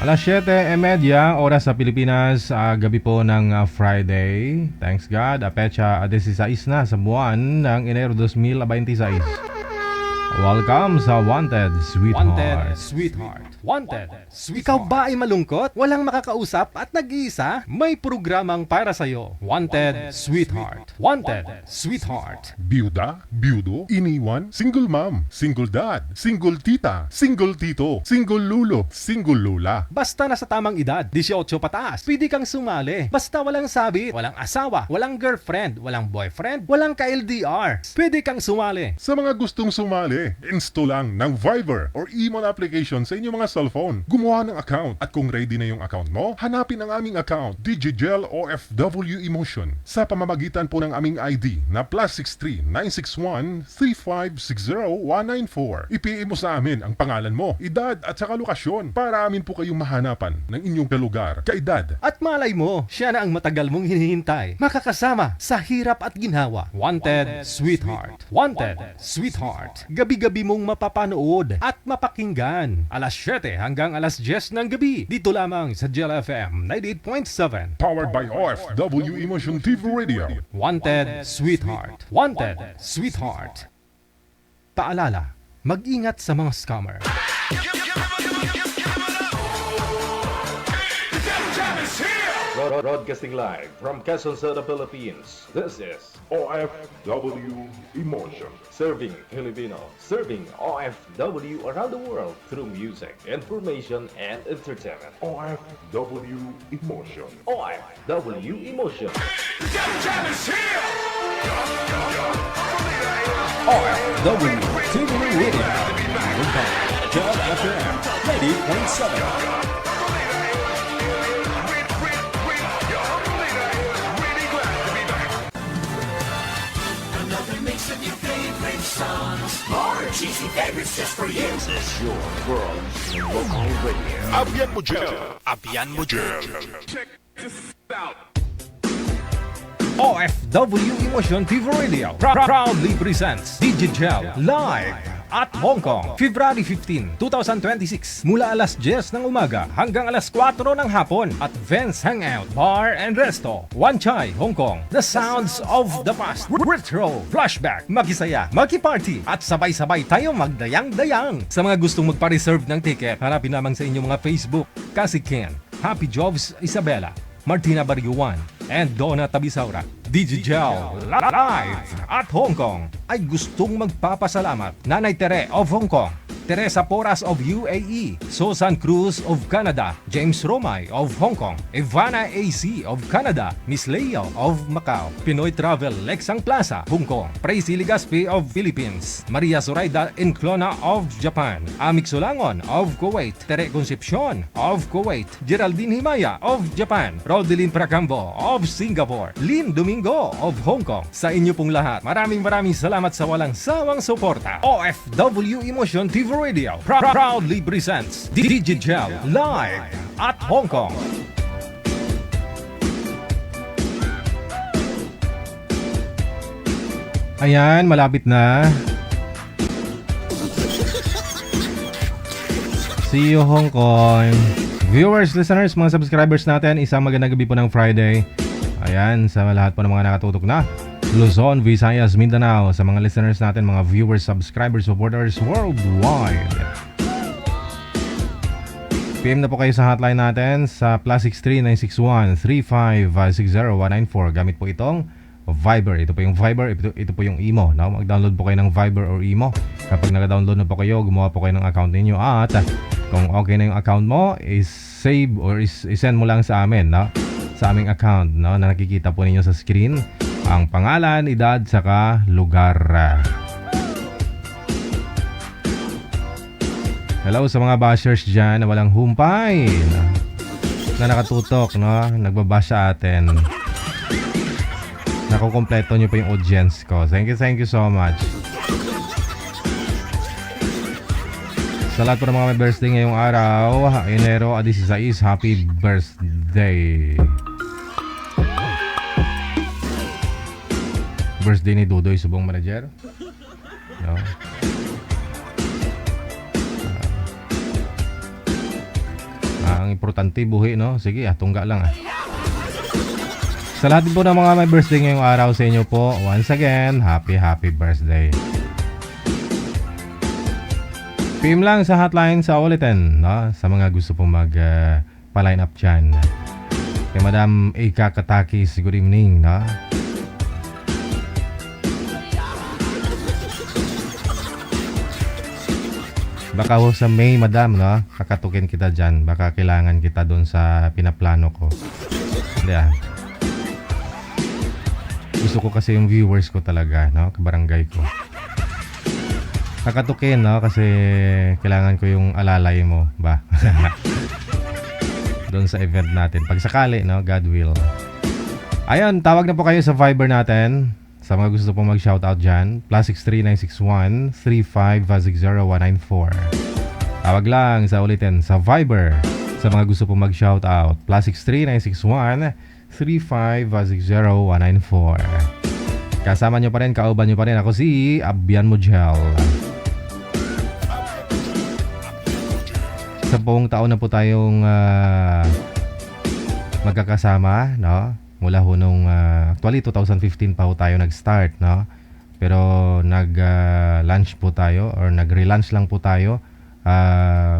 Alas 7:30 oras sa Pilipinas, gabi po ng Friday. Thanks God, pecha 16 na sa buwan ng Enero 2026. Welcome sa Wanted Sweetheart. Wanted, Sweetheart. Ikaw ba ay malungkot? Walang makakausap at nag-iisa? May programang para sa'yo. Wanted, Sweetheart. Wanted, Sweetheart. Byuda, byudo, iniwan, single mom, single dad, single tita, single tito, single lulo, single lula. Basta nasa tamang edad, 18 pataas, pwede kang sumali. Basta walang sabit, walang asawa, walang girlfriend, walang boyfriend, walang ka-LDR. Pwede kang sumali. Sa mga gustong sumali, install lang ng Viber or Emon application sa inyong mga cellphone. Gumawa ng account at kung ready na yung account mo, hanapin ang aming account, Digigel OFW Emotion, sa pamamagitan po ng aming ID na +63 961 3560 194. I-PM mo sa amin ang pangalan mo, edad at saka lokasyon para amin po kayong mahanapan ng inyong kalugar, kaedad. At malay mo, siya na ang matagal mong hinihintay. Makakasama sa hirap at ginhawa. Wanted, Sweetheart. Wanted, Sweetheart. Gabi-gabi mong mapapanood at mapakinggan. Alas 7 hanggang alas 10 ng gabi. Dito lamang sa Gel FM 98.7. Powered by OFW Emotion TV Radio. Wanted, Sweetheart. Wanted, Sweetheart. Paalala, mag-ingat sa mga scammer. Broadcasting live from Quezon City, Philippines. This is OFW Emotion. Serving Filipino, serving OFW around the world through music, information, and entertainment. OFW Emotion. OFW Emotion. OFW TV Radio. Gel FM 98.7. More cheesy favorites just for you. This is your world local radio. Abyan mo Gel. Abyan mo Gel. OFW Emotion TV Radio proudly presents Digigel Live at Hong Kong, February 15, 2026 mula alas 10 ng umaga hanggang alas 4 ng hapon at Vance Hangout Bar and Resto, Wan Chai, Hong Kong. The sounds of the past, retro, flashback, makisaya, makiparty at sabay-sabay tayo magdayang-dayang. Sa mga gustong magpa-reserve ng ticket, hanapin lamang sa inyong mga Facebook, Kasi Ken, Happy Jobs Isabela, Martina Barriuan, and Donna Tabisaura. Digigel Live at Hong Kong ay gustong magpapasalamat Nanay Tere of Hong Kong, Teresa Porras of UAE, Susan Cruz of Canada, James Romay of Hong Kong, Ivana AC of Canada, Miss Leo of Macau, Pinoy Travel Lexang Plaza, Hong Kong, Praisy Ligaspi of Philippines, Maria Zoraida Enclona of Japan, Amik Sulangon of Kuwait, Tere Concepcion of Kuwait, Geraldine Himaya of Japan, Rodelyn Pracambo of Singapore, Lynn Domingo of Hong Kong. Sa inyo pong lahat, maraming salamat sa walang sawang suporta. OFW Emotion TV Radio proudly presents Digigel Live at Hong Kong. Ayan, malapit na. See you Hong Kong. Viewers, listeners, mga subscribers natin, isang magandang gabi po ng Friday. Ayan, sa lahat po ng mga nakatutok na Luzon, Visayas, Mindanao, sa mga listeners natin, mga viewers, subscribers, supporters worldwide. PM na po kayo sa hotline natin sa +63 961 3560 194. Gamit po itong Viber. Ito po yung Viber, ito po yung Imo. No? Mag-download po kayo ng Viber or Imo. Kapag nag-download na po kayo, gumawa po kayo ng account ninyo. At kung okay na yung account mo, is-save or is-send mo lang sa amin. No? Sa aming account, no, na nakikita po ninyo sa screen, ang pangalan, edad, saka lugar. Hello sa mga bashers dyan na walang humpay, na nakatutok, no, nagbabash sa atin. Nakukompleto nyo po yung audience ko. Thank you so much. Sa lahat po ng mga may birthday ngayong araw, Enero 16, happy birthday. Birthday ni Dudoy Subong Manager. No? Ang ang importante buhi, no? Sige, tungga lang Sa lahat din po ng mga may birthday ngayong araw sa inyo po, once again, happy birthday. PM lang sa hotline sa ulitin, no? Sa mga gusto pong pa-line up dyan. Kay Madam Eka Katakis, good evening, no? Baka ho sa May, Madam, no? Kakatukin kita dyan. Baka kailangan kita doon sa pinaplano ko. Hindi Gusto ko kasi yung viewers ko talaga, no? Kabarangay ko. Kakatukin, no? Kasi kailangan ko yung alalay mo, ba? Doon sa event natin. Pag sakali, no? God will. Ayun, tawag na po kayo sa Viber natin. Sa mga gusto pong mag-shoutout dyan, +63961-3560194. Tawag lang sa ulitin sa Viber. Sa mga gusto pong mag-shoutout, +63961-3560194. Kasama nyo pa rin, kauban nyo pa rin. Ako si Abian Mojel. Sa buong taon na po tayong magkakasama, no? Mula ho nung actually 2015 pa ho tayo nag-start, no? Pero nag-launch po tayo or nag-relaunch lang po tayo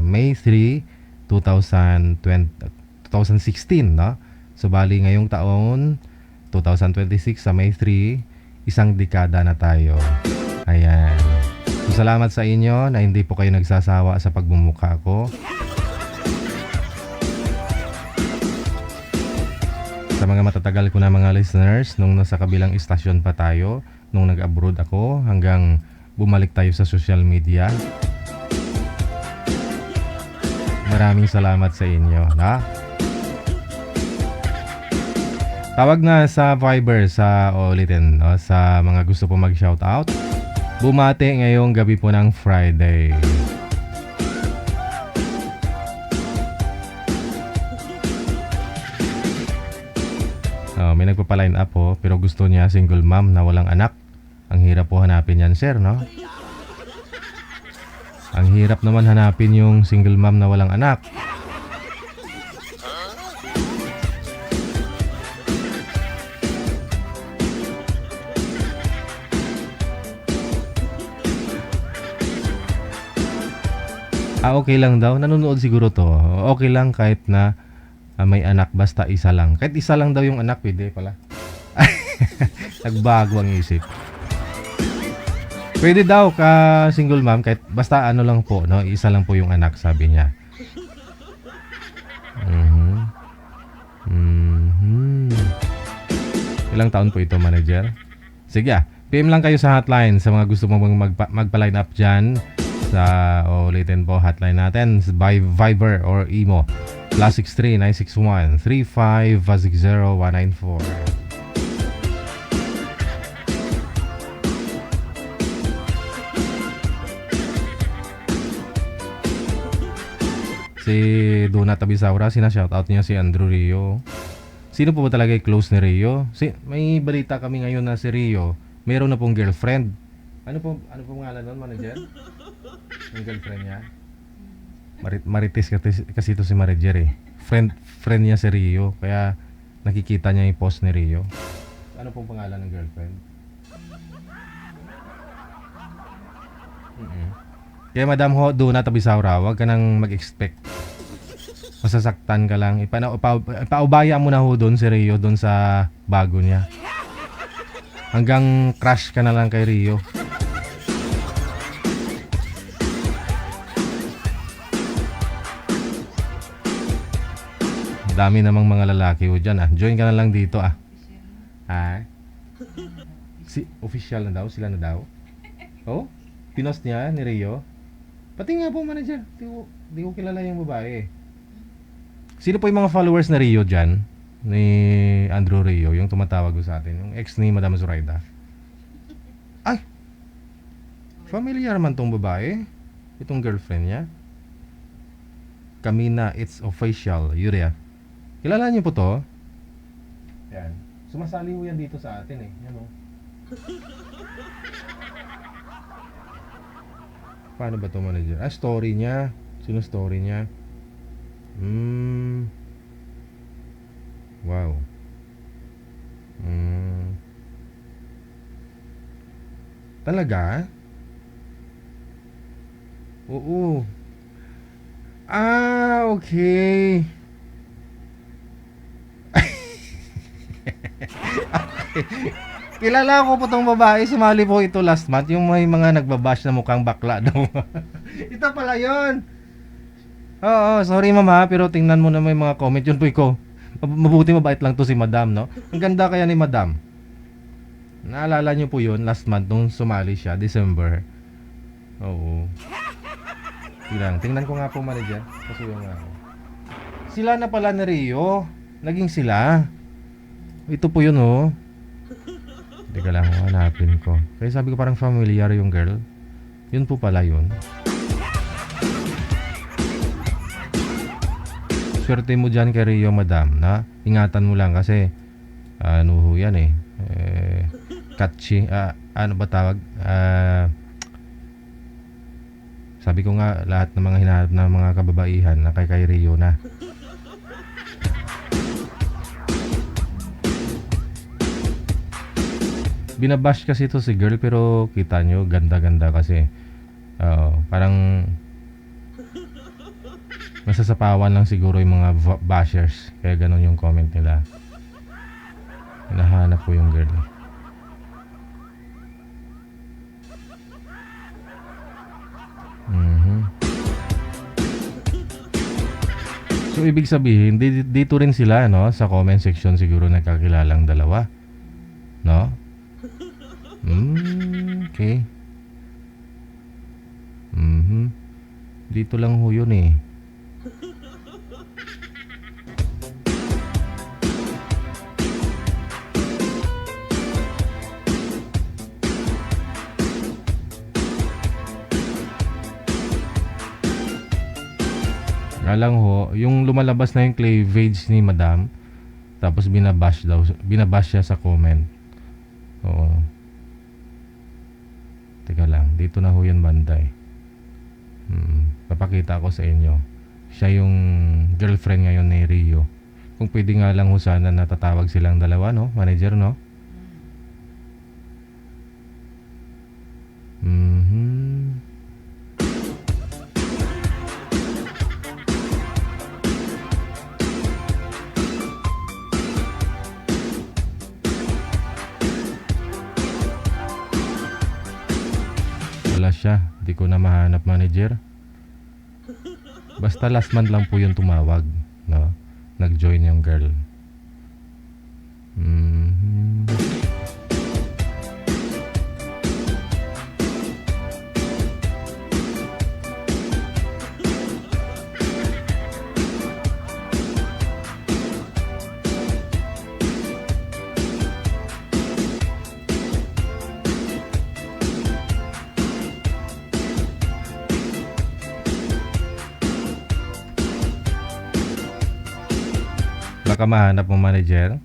May 3, 2016, no? So bali ngayong taon 2026 sa May 3, isang dekada na tayo. Ayan. So salamat sa inyo na hindi po kayo nagsasawa sa pagmumukha ko. Sa mga matatagal ko na mga listeners, nung nasa kabilang istasyon pa tayo, nung nag-abroad ako, hanggang bumalik tayo sa social media. Maraming salamat sa inyo, na? Tawag na sa Viber sa ulitin, no? Sa mga gusto po mag-shoutout. Bumati ngayong gabi po ng Friday. May nagpapa-line up po, pero gusto niya single mom na walang anak. Ang hirap po hanapin yan, sir, no? Ang hirap naman hanapin yung single mom na walang anak. Okay lang daw. Nanonood siguro to. Okay lang kahit na may anak, basta isa lang. Kahit isa lang daw yung anak, pwede pala. Nagbago ang isip. Pwede daw ka single mom, kahit basta ano lang po, no? Isa lang po yung anak, sabi niya. Ilang taon po ito, manager? Sige, PM lang kayo sa hotline sa mga gusto mong magpa-line up dyan. Sa ulitin po hotline natin by Viber or Imo. +63961-3560194. Si Dona Tabisaura, shoutout niya si Andrew Rio. Sino po ba talaga yung close ni Rio? May balita kami ngayon na si Rio meron na pong girlfriend. Ano po pangalan nun, manager? Yung girlfriend niya? Marites kasi ito si Mariger eh. Friend niya si Rio. Kaya nakikita niya yung post ni Rio. Ano pong pangalan ng girlfriend? Kaya Madam Dona Tabisaura, huwag ka nang mag-expect. Masasaktan ka lang. Ipaubaya mo na ho doon si Rio doon sa bago niya. Hanggang crush ka na lang kay Rio. Dami namang mga lalaki ho dyan Join ka na lang dito Si official na daw, sila na daw. Oh, pinost niya ni Rio. Pati nga po manager, di ko kilala yung babae. Sino po yung mga followers na Rio dyan? Ni Andrew Rio, yung tumatawag ko sa atin, yung ex ni Madam Zoraida. Ay! Familiar man tong babae. Itong girlfriend niya. Kamina, it's official. Yuria. Kilala niyo po to? Yan. Sumasali ho yan dito sa atin eh. Yan o. Paano ba to manager? Story niya. Sino story niya? Wow. Talaga? Oo. Okay. Kilala ko po tong babae, sumali po ito last month, yung may mga nagbabash na mukhang bakla daw. Ito pala yun. Oo, sorry mama, pero tingnan mo na may mga comment yun po ko. Mabuti mabait lang to si madam, no? Ang ganda kaya ni madam. Naalala nyo po yun, last month nung sumali siya, December. Oo. Tingnan ko nga po manager. Kasi yung sila na pala ni Rio. Naging sila. Ito po yun, oh. Teka lang, hanapin ko. Kaya sabi ko parang familiar yung girl. Yun po pala yun. Swerte mo dyan kay Rio, madam, na? Ingatan mo lang kasi ano ho yan eh. Catchy. Ano ba tawag? Sabi ko nga lahat ng mga hinahanap ng mga kababaihan na kay Rio na. Binabash kasi ito si girl pero kita nyo ganda-ganda kasi. Parang masasapawan lang siguro yung mga bashers. Kaya ganun yung comment nila. Hinahanap ko yung girl. So ibig sabihin dito rin sila, no, sa comment section siguro nagkakilalang dalawa, no? Okay. Dito lang ho yun eh. Alang ho, yung lumalabas na yung cleavage ni madam, tapos binabash siya sa comment. Oo. Teka lang, dito na ho yan banday. Papakita ko sa inyo. Siya yung girlfriend ngayon ni Rio. Kung pwede nga lang ho sana natatawag silang dalawa, no? Manager, no? Wala siya, di ko na mahanap, manager. Basta last month lang po yung tumawag, no? Nag-join yung girl. Baka mahanap mo, manager.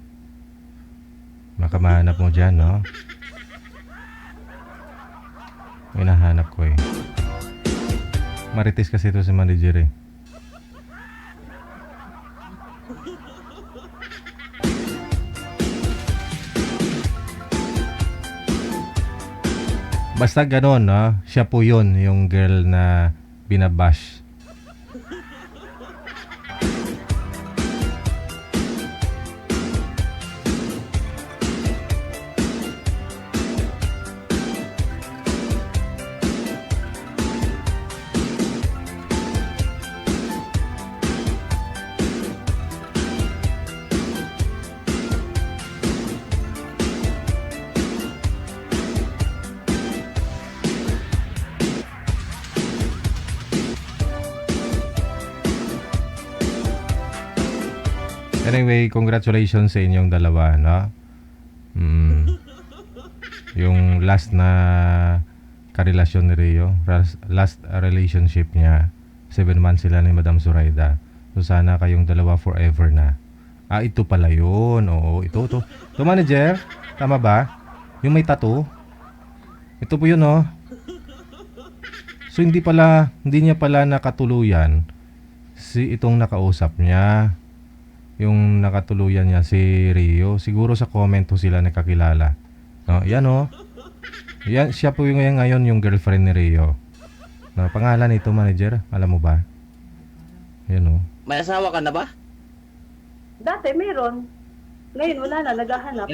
Baka mahanap mo dyan, no? Hinahanap ko eh. Marites kasi ito si manager eh. Basta ganon, no? Siya po yun, yung girl na binabash. Anyway, congratulations sa inyong dalawa, no? Yung last na karelasyon ni Rio, last relationship niya, 7 months sila ni Madam Zoraida. So sana kayong dalawa forever na. Ito pala yun. Oo, ito. Ito, manager, tama ba? Yung may tattoo. Ito po yun, no? So hindi niya pala nakatuluyan si itong nakausap niya, yung nakatuluyan niya si Rio, siguro sa comment ho sila nakakilala. No, yan oh. Yan, siya po yung ngayon yung girlfriend ni Rio. No, pangalan nito, manager, alam mo ba? Yan oh. May asawa ka na ba? Dati meron. Ngayon wala na, naghahanap.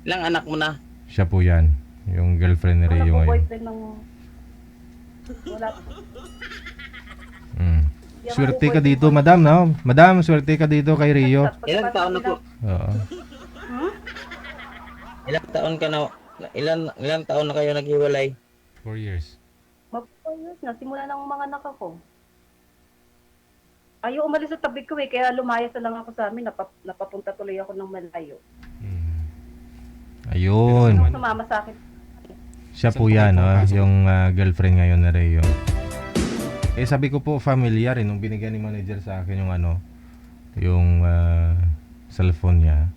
Ilang anak mo na? Siya po yan, yung girlfriend ni Wala Rio po ngayon. boyfriend ng... Wala po. Mm. Swerte ka dito, madam, no? Madam, swerte ka dito kay Rio. Ilang taon na po? Oo. Ilang taon na kayo naghiwalay? 4 years. Mag-4 years na, simula ng mga anak ako. Ayaw umalis sa tabi ko eh, kaya lumayas na lang ako sa amin, napapunta tuloy ako ng malayo. Ayun. Sumama sa akin. Siya po yan, no? Yung girlfriend ngayon na Rio. Eh sabi ko po familiar nung binigyan ni manager sa akin yung ano, yung cellphone niya.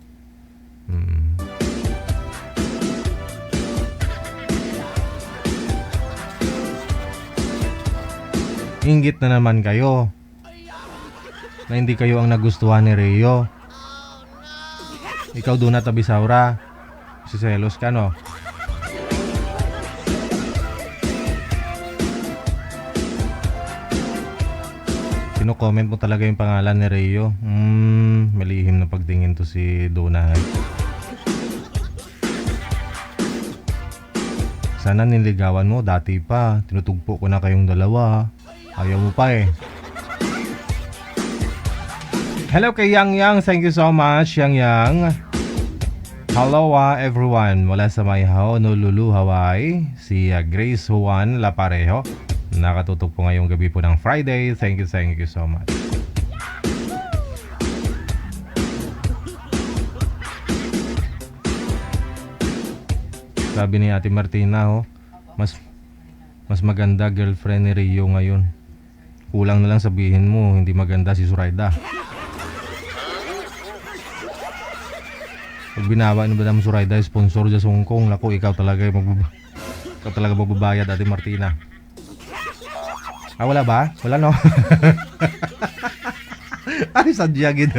Inggit na naman kayo na hindi kayo ang nagustuhan ni Rio. Ikaw doon na tabi Saura. Siselos ka, no? Sino-comment mo talaga yung pangalan ni Rio. Malihim na pagtingin to si Dona. Sana niligawan mo dati pa. Tinutugpo ko na kayong dalawa. Ayaw mo pa eh. Hello kay Yang Yang. Thank you so much, Yang Yang. Hello everyone. Mula sa may Honolulu, Hawaii. Si Grace Juan Laparejo. Nakatutok po ngayong gabi po ng Friday. Thank you so much. Sabi ni Ate Martina, mas maganda girlfriend ni Rio ngayon. Kulang na lang sabihin mo, hindi maganda si Suraida. Pag binawa ni Madam Suraida, sponsor sa Songkong, naku, ikaw talaga magbabayad, Ate Martina. Ah, wala ba? Wala, no? Ay, sadya gid.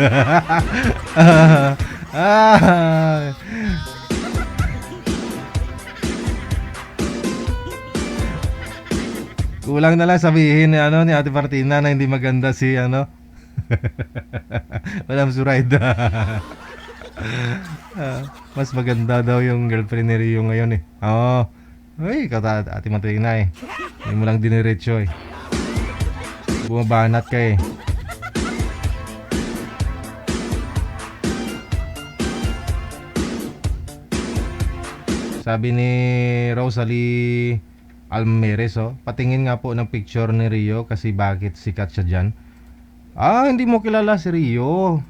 Kulang na lang sabihin ni Ate Martina na hindi maganda si Madam Suraida. Mas maganda daw yung girlfriend ni Rio ngayon eh. Oo. Ay, ikaw Ate Martina eh. Hindi mo lang diniretso eh. Bumabanat ka eh. Sabi ni Rosalie Almeres, patingin nga po ng picture ni Rio kasi bakit sikat siya dyan. Ah, hindi mo kilala si Rio.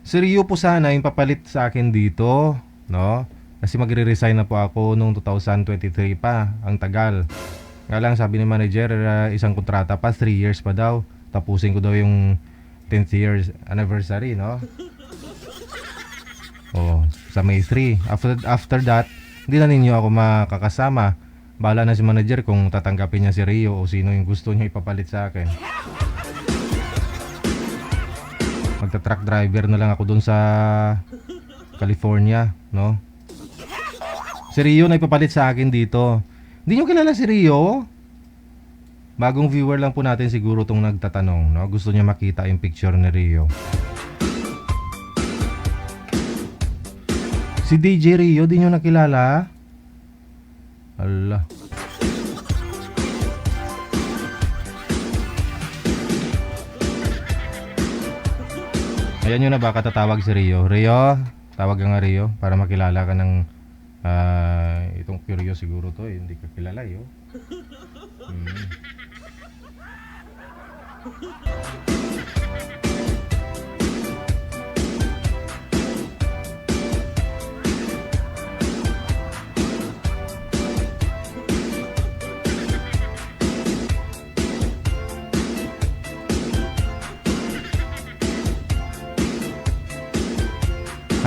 Si Rio po sana yung papalit sa akin dito, no? Kasi magre-resign na po ako noong 2023 pa, ang tagal. Nga lang sabi ni manager, isang kontrata pa, 3 years pa daw. Tapusin ko daw yung 10th years anniversary, no? Oh, sa May 3. After that, hindi na ninyo ako makakasama. Bahala na si manager kung tatanggapin niya si Rio o sino yung gusto niya ipapalit sa akin. Magta-truck driver na lang ako dun sa California, no? Si Rio na ipapalit sa akin dito. Hindi nyo kilala si Rio? Bagong viewer lang po natin siguro tong nagtatanong, no? Gusto niya makita yung picture ni Rio. Si DJ Rio, di nyo nakilala? Allah. Ayan yun na ba katatawag si Rio. Rio, tawag ka nga Rio para makilala ka ng itong curious siguro to eh. Hindi ka kilala yo.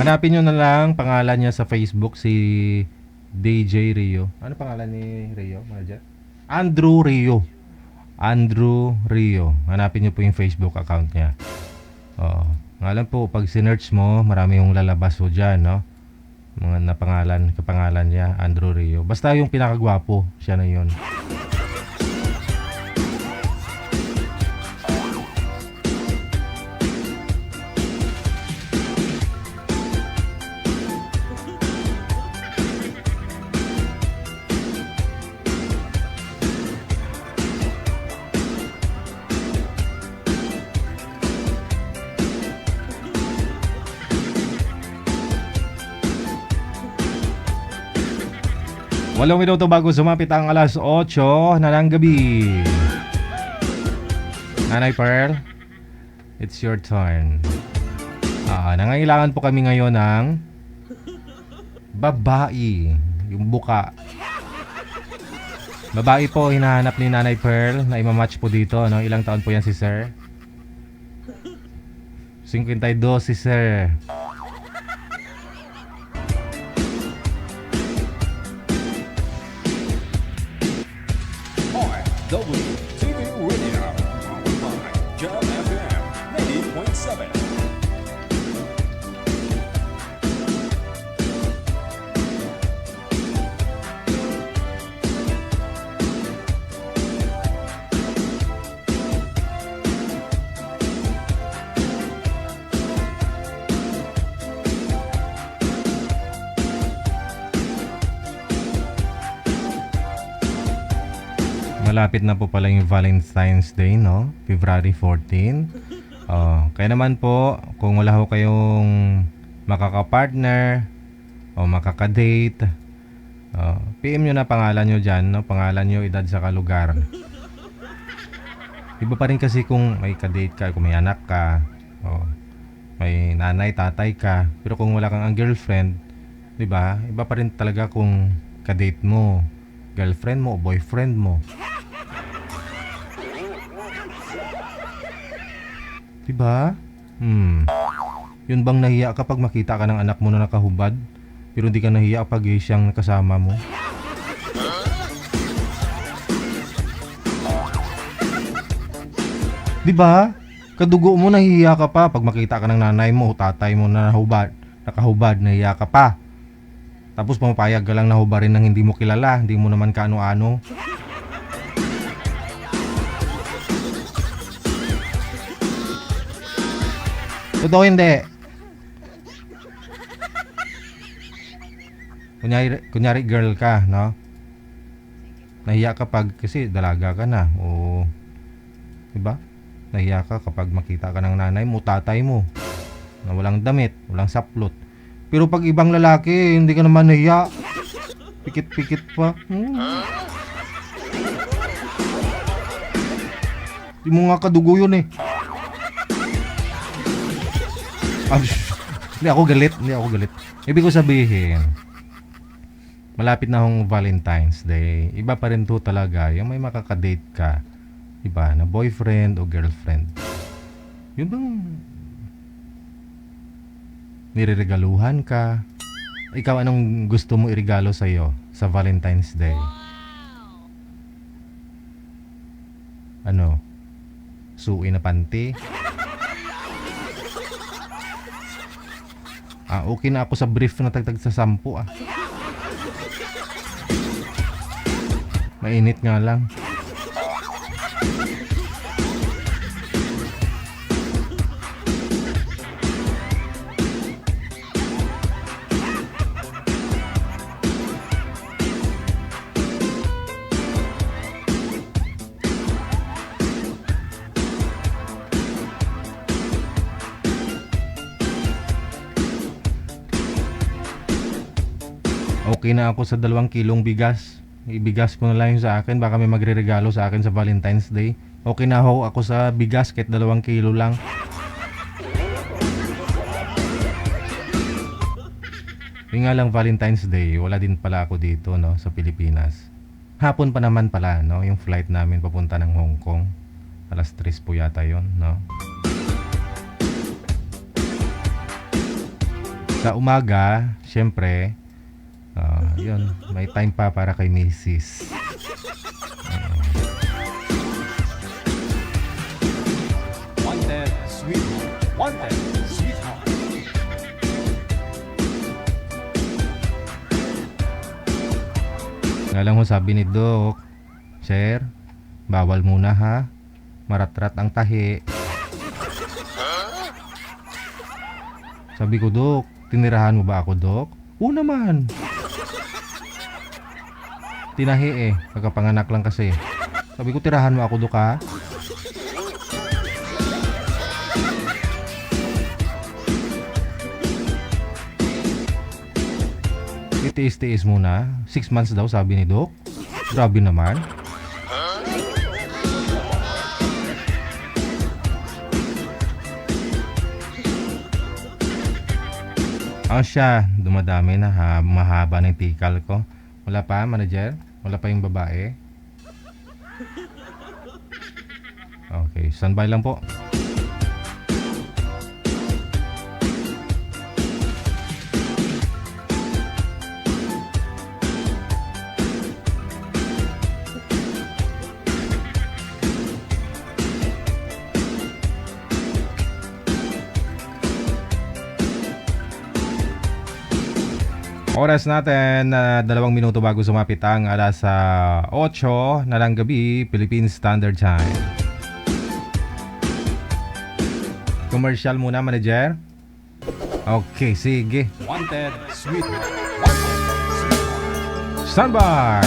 Hanapin nyo na lang pangalan niya sa Facebook, si DJ Rio. Ano pangalan ni Rio, manager? Andrew Rio. Andrew Rio. Hanapin nyo po yung Facebook account niya. Oo. Nga lang po, pag sinearch mo, marami yung lalabas po dyan, no? Mga kapangalan niya, Andrew Rio. Basta yung pinakagwapo, siya na yun. Walong minuto bago sumapit ang alas 8 na ng gabi. Nanay Pearl, it's your turn. Nangailangan po kami ngayon ng babae. Yung buka. Babae po hinahanap ni Nanay Pearl na imamatch po dito. No? Ilang taon po yan si Sir? 52 si Sir. OFW TV Radio, powered by Jam FM 90.7. Malapit na po pala yung Valentine's Day, no? February 14. Kaya naman po, kung wala ho kayong makaka-partner o makaka-date, PM nyo na pangalan nyo dyan, no? Pangalan nyo, edad sa lugar. Iba pa rin kasi kung may ka-date ka, kung may anak ka, may nanay, tatay ka. Pero kung wala kang ang girlfriend, di ba? Iba pa rin talaga kung ka-date mo, girlfriend mo o boyfriend mo. Diba? Yun bang nahiya kapag makita ka ng anak mo na nakahubad, pero hindi ka nahiya kapag siyang kasama mo? Diba? Kadugo mo, nahiya ka pa pag makita ka ng nanay mo o tatay mo na nakahubad, nahiya ka pa. Tapos pumapayag ka lang na hubarin ng hindi mo kilala, hindi mo naman kaano-ano. Totoo hindi. Kunyari girl ka, no? Nahiya ka pag kasi dalaga ka na o diba? Nahiya ka kapag makita ka ng nanay mo, tatay mo na walang damit, walang saplot. Pero pag ibang lalaki, hindi ka naman nahiya. Pikit-pikit pa. Di mo nga kadugo yun eh. Hindi ako galit. Ibig ko sabihin, malapit na hong Valentine's Day. Iba pa rin to talaga yung may makakadate ka, iba na boyfriend o girlfriend. Yun bang nireregaluhan ka? Ikaw, anong gusto mo iregalo sa'yo sa Valentine's Day? Ano? Suwi na panty? Okay na ako sa brief na tagtag sa 10 . Mainit nga lang. Okay na ako sa 2 kilong bigas. Ibigas ko na lang yung sa akin. Baka may magre-regalo sa akin sa Valentine's Day. Okay na ako sa bigas kahit 2 kilo lang. Yung nga lang Valentine's Day, wala din pala ako dito, no, sa Pilipinas. Hapon pa naman pala, no, yung flight namin papunta ng Hong Kong. Alas 3 po yata yun, no. Sa umaga, syempre, yun, may time pa para kay Mrs. Alam mo, sabi ni Doc, Sir, bawal muna ha. Maratrat ang tahi. Sabi ko, Doc, tinirahan mo ba ako, Doc? Oo naman. Tinahi kakapanganak lang kasi. Sabi ko, tirahan mo ako, Doc ha? Itiis-tiis muna. 6 months daw, sabi ni Doc. Grabe naman. Siya, dumadami na ha. Mahaba ng tikal ko. Wala pa, manager? Wala pa yung babae? Okay, standby lang po. Oras natin na 2 minuto bago sumapit ang alas 8 na lang gabi, Philippine Standard Time. Commercial muna, manager. Okay, sige. Wanted, sweet. Standby!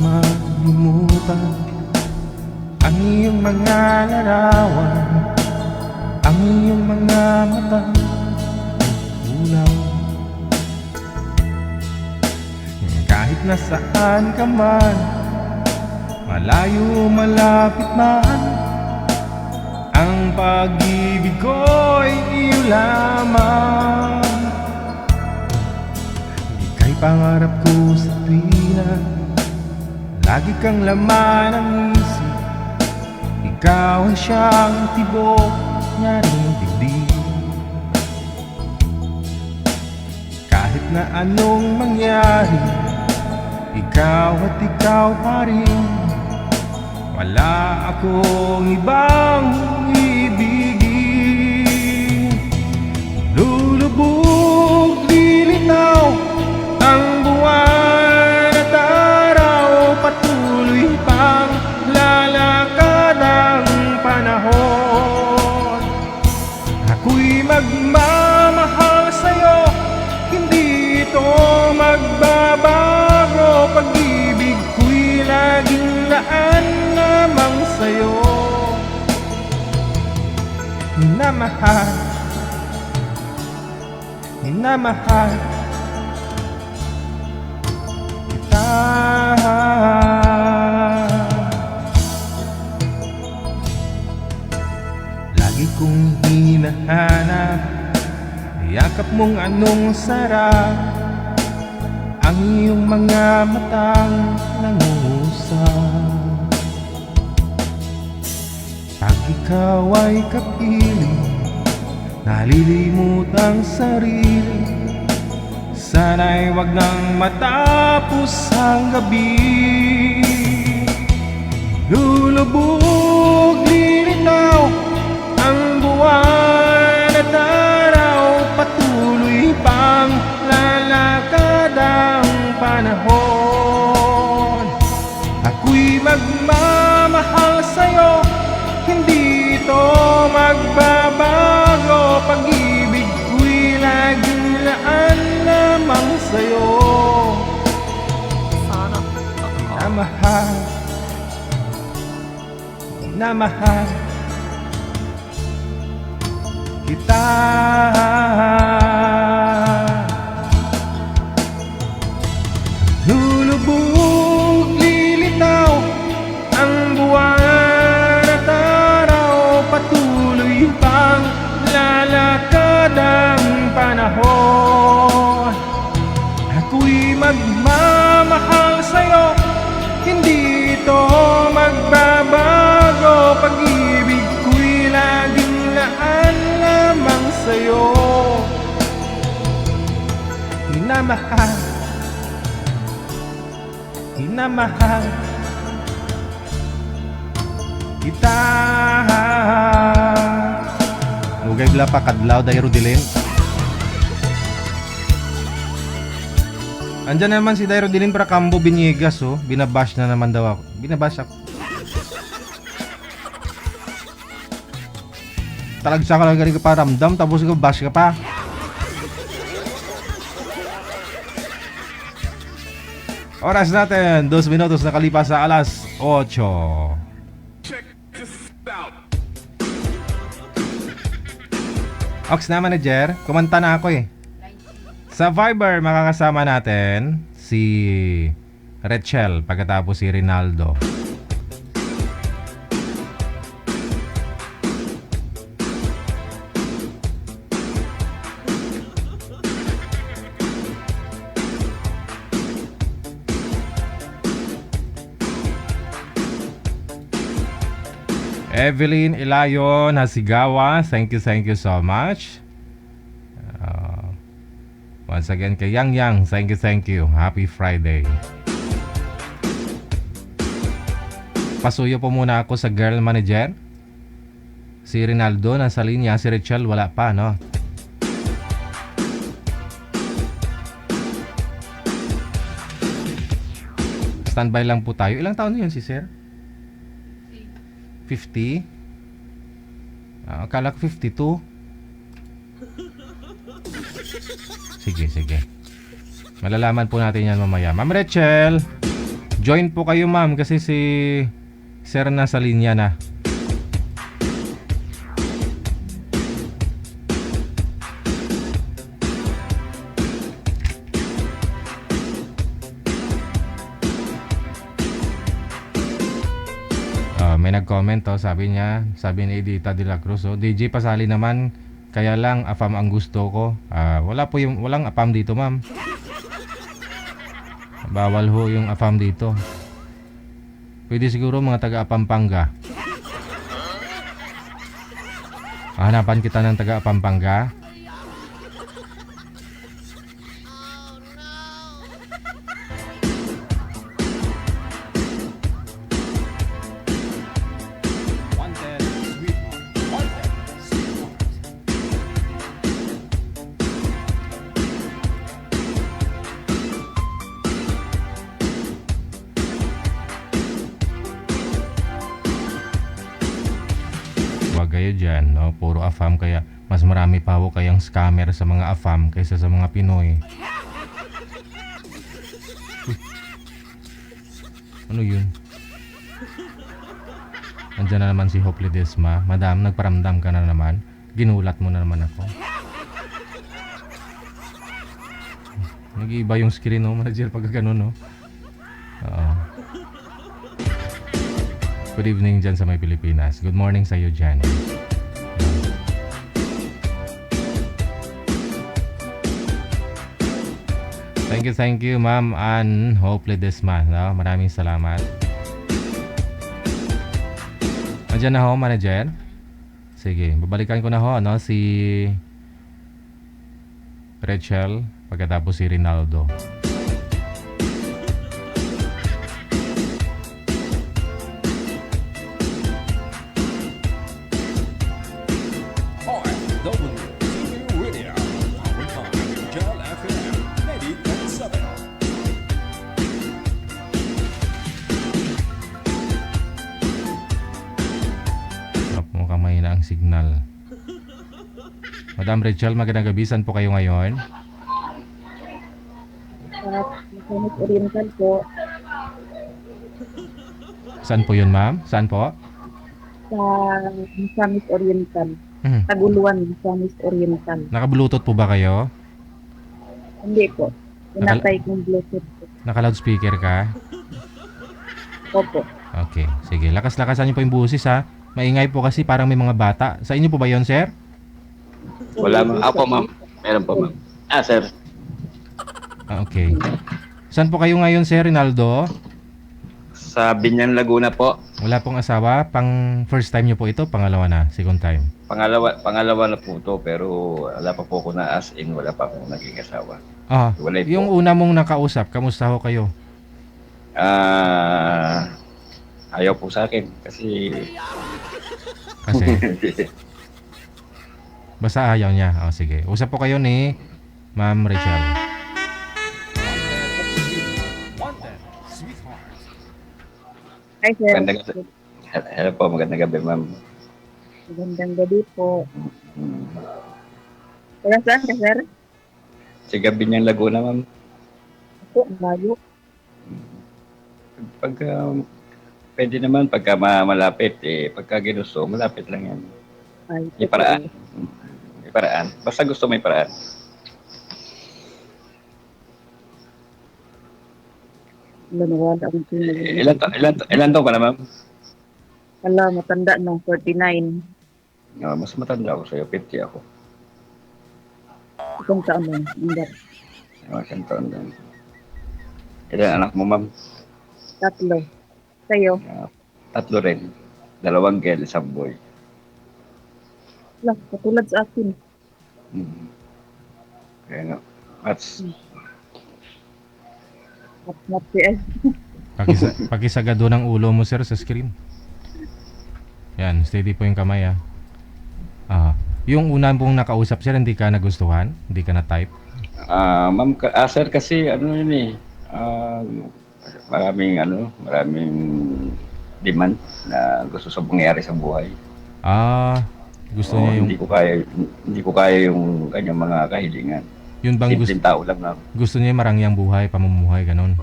Malimutan ang iyong mga larawan, ang iyong mga mata ulaw. Kahit nasaan ka man, malayo malapit man, ang pag-ibig ko'y iyo lamang. Ika'y pangarap ko sa tuwina, lagi kang laman ng isip. Ikaw ang siyang tibok niya rin dibdib. Kahit na anong mangyari, ikaw at ikaw pa rin. Wala akong ibang ibigin. Lulubog, lilitaw ang buwan at araw, patuloy pang lalakad ang panahon. Ako'y magmamahal sa'yo, hindi ito magbabago. Pag-ibig ko'y laging laan lamang sa'yo. Minamahal, minamahal kita. Lagi kong hinahanap, yakap mong anong sarap, ang iyong mga matang nangungusap. Pag ikaw ay kapiling, nalilimot ang sarili. Sana'y wag nang matapos ang gabi. Lulubog, lilitaw ang buwan at araw, patuloy pang lalakad ang panahon. Ako'y magmamahal sa'yo, hindi ito magbabago. Pag-ibig ko'y laging laan lamang sa'yo. Minamahal, minamahal kita. Lulubog, lilitaw ang buwan at araw, patuloy pang lalakad ang panahon. Ako'y magmamahal sa'yo, hindi ito magbabago. Pag-ibig ko'y minamahal, minamahal kita. Lugay bla pa kadlaw dayo dilin. Andyan naman si Dairo Dilin para Cambo Biniegas, oh. Binabash na naman daw ako. Binabash ako. Talagsa ka lang galing ka pa ramdam, tapos ikaw bash ka pa. Oras natin, 2 minutos nakalipas sa alas 8. Ox na manager, kumanta na ako eh. Sa Viber, makakasama natin si Rachel pagkatapos si Rinaldo. Evelyn Ilayon Hasigawa, thank you so much. Once again kay Yang, thank you. Happy Friday. Pasuyo po muna ako sa girl manager. Si Rinaldo nasa linya, si Rachel wala pa, no? Standby lang po tayo. Ilang taon na yun si Sir? 50? Akala ko 52. Sige. Malalaman po natin yan mamaya. Ma'am Rachel, join po kayo ma'am kasi si Sir nasa linya na. May nag-comment sabi ni Edita de la Cruz, DJ pasali naman, kaya lang AFAM ang gusto ko. Walang AFAM dito ma'am. Bawal ho yung AFAM dito. Pwede siguro mga taga Pampanga. Hanapan kita ng taga Pampanga. Kayo dyan, no? Puro AFAM, kaya mas marami pa ho kayang scammer sa mga AFAM kaysa sa mga Pinoy. Ano yun? Andyan na naman si Hope Ledesma. Madam, nagparamdam ka na naman. Ginulat mo na naman ako. Nag-iiba yung screen, no? Manager, pagka ganun, no? Oo. Good evening dyan sa may Pilipinas. Good morning sa iyo, Janet. Thank you, Ma'am Ann Hope Ledesma. No? Maraming salamat. Andiyan na ho, manager. Sige, babalikan ko na ho, no? Si Rachel, pagkatapos si Rinaldo. Signal. Madam Rachel, magandang gabi. Saan po kayo ngayon? Summit Oriental po. Saan po yun, ma'am? Saan po? Sa Summit Oriental. Taguluan, Summit Oriental. Naka-bluetooth po ba kayo? Hindi po. Pinatay kong Bluetooth po. Naka-loudspeaker ka? Opo. Okay. Sige. Lakas-lakasan niyo po yung busis, ha? Maingay po kasi parang may mga bata. Sa inyo po ba yun, sir? Wala ma'am. Apo ma'am. Meron po ma'am. Sir. Okay. Saan po kayo ngayon, sir Rinaldo? Sa Binyan, Laguna po. Wala pong asawa? Pang first time nyo po ito? Pangalawa na? Second time? Pangalawa na po to, pero wala pa po ako na as in, wala pa akong naging asawa. Ah, Wala po. yung una mong nakausap, kamusta ho kayo? Ayaw po sa akin kasi Kasi, basta ayaw niya. Oh, sige. Usap po kayo ni Ma'am Rachel. Wanted, sweetheart. Hi, sir. hello po, magandang gabi, ma'am. Magandang gabi po. Hmm. Kaya saan ka, sir? Sa gabi niyang Laguna, ma'am. Ako, ang layo. Pagka pwede naman, pagka malapit, pagka ginusto, malapit lang yan. Ay, May paraan. May paraan. Basta gusto may paraan. Lanawala akong pinag- Ilan taon ka na, ma'am? Ala, matanda ng 49. Mas matanda ako sa'yo, 50 ako. Itong taon lang. Hindi. Isang taon lang. Ilan anak mo, ma'am? 3. Sa'yo. 3 rin. 2 girl, 1 boy. Ala, katulad sa akin. Hmm. Kaya nga. That's Mat eh. Pakisagado ng ulo mo, sir, sa screen. Yan, steady po yung kamay, ah. Yung una mong nakausap, sir, hindi ka nagustuhan? Hindi ka na-type? ma'am, sir, kasi ano yun maraming demand na gusto sa mangyari sa buhay. Gusto niya yung... Hindi ko kaya yung kanyang mga kahilingan. Yun bang Simpleng tao lang na. gusto niya marangyang buhay, pamumuhay, ganun?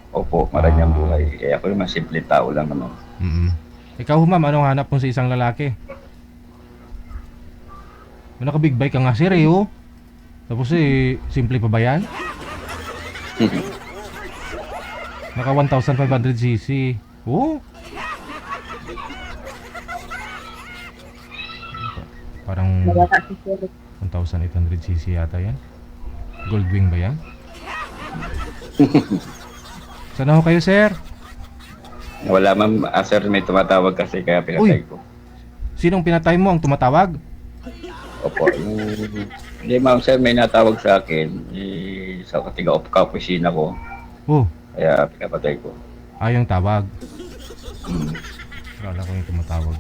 Opo, maranyang buhay. Eh ako naman simpleng tao lang naman. Ikaw, ma'am, anong hanap mo sa isang lalaki? Naka-big bike ka nga, sir, oh. Tapos simple pa ba yan? Naka 1,500cc. Oh. Parang Nawala si sir. 1,800cc yata yan. Goldwing ba yan? Saan ako kayo, sir? Wala, ma'am. Sir, may tumatawag kasi kaya pinatay ko. Sinong pinatay mo ang tumatawag? Opo. Hindi, ma'am, sir, may natawag sa akin. Sa kaopisina ko. Oh, Kaya pinapatay ko. yung tawag. Wala ko yung tumatawag.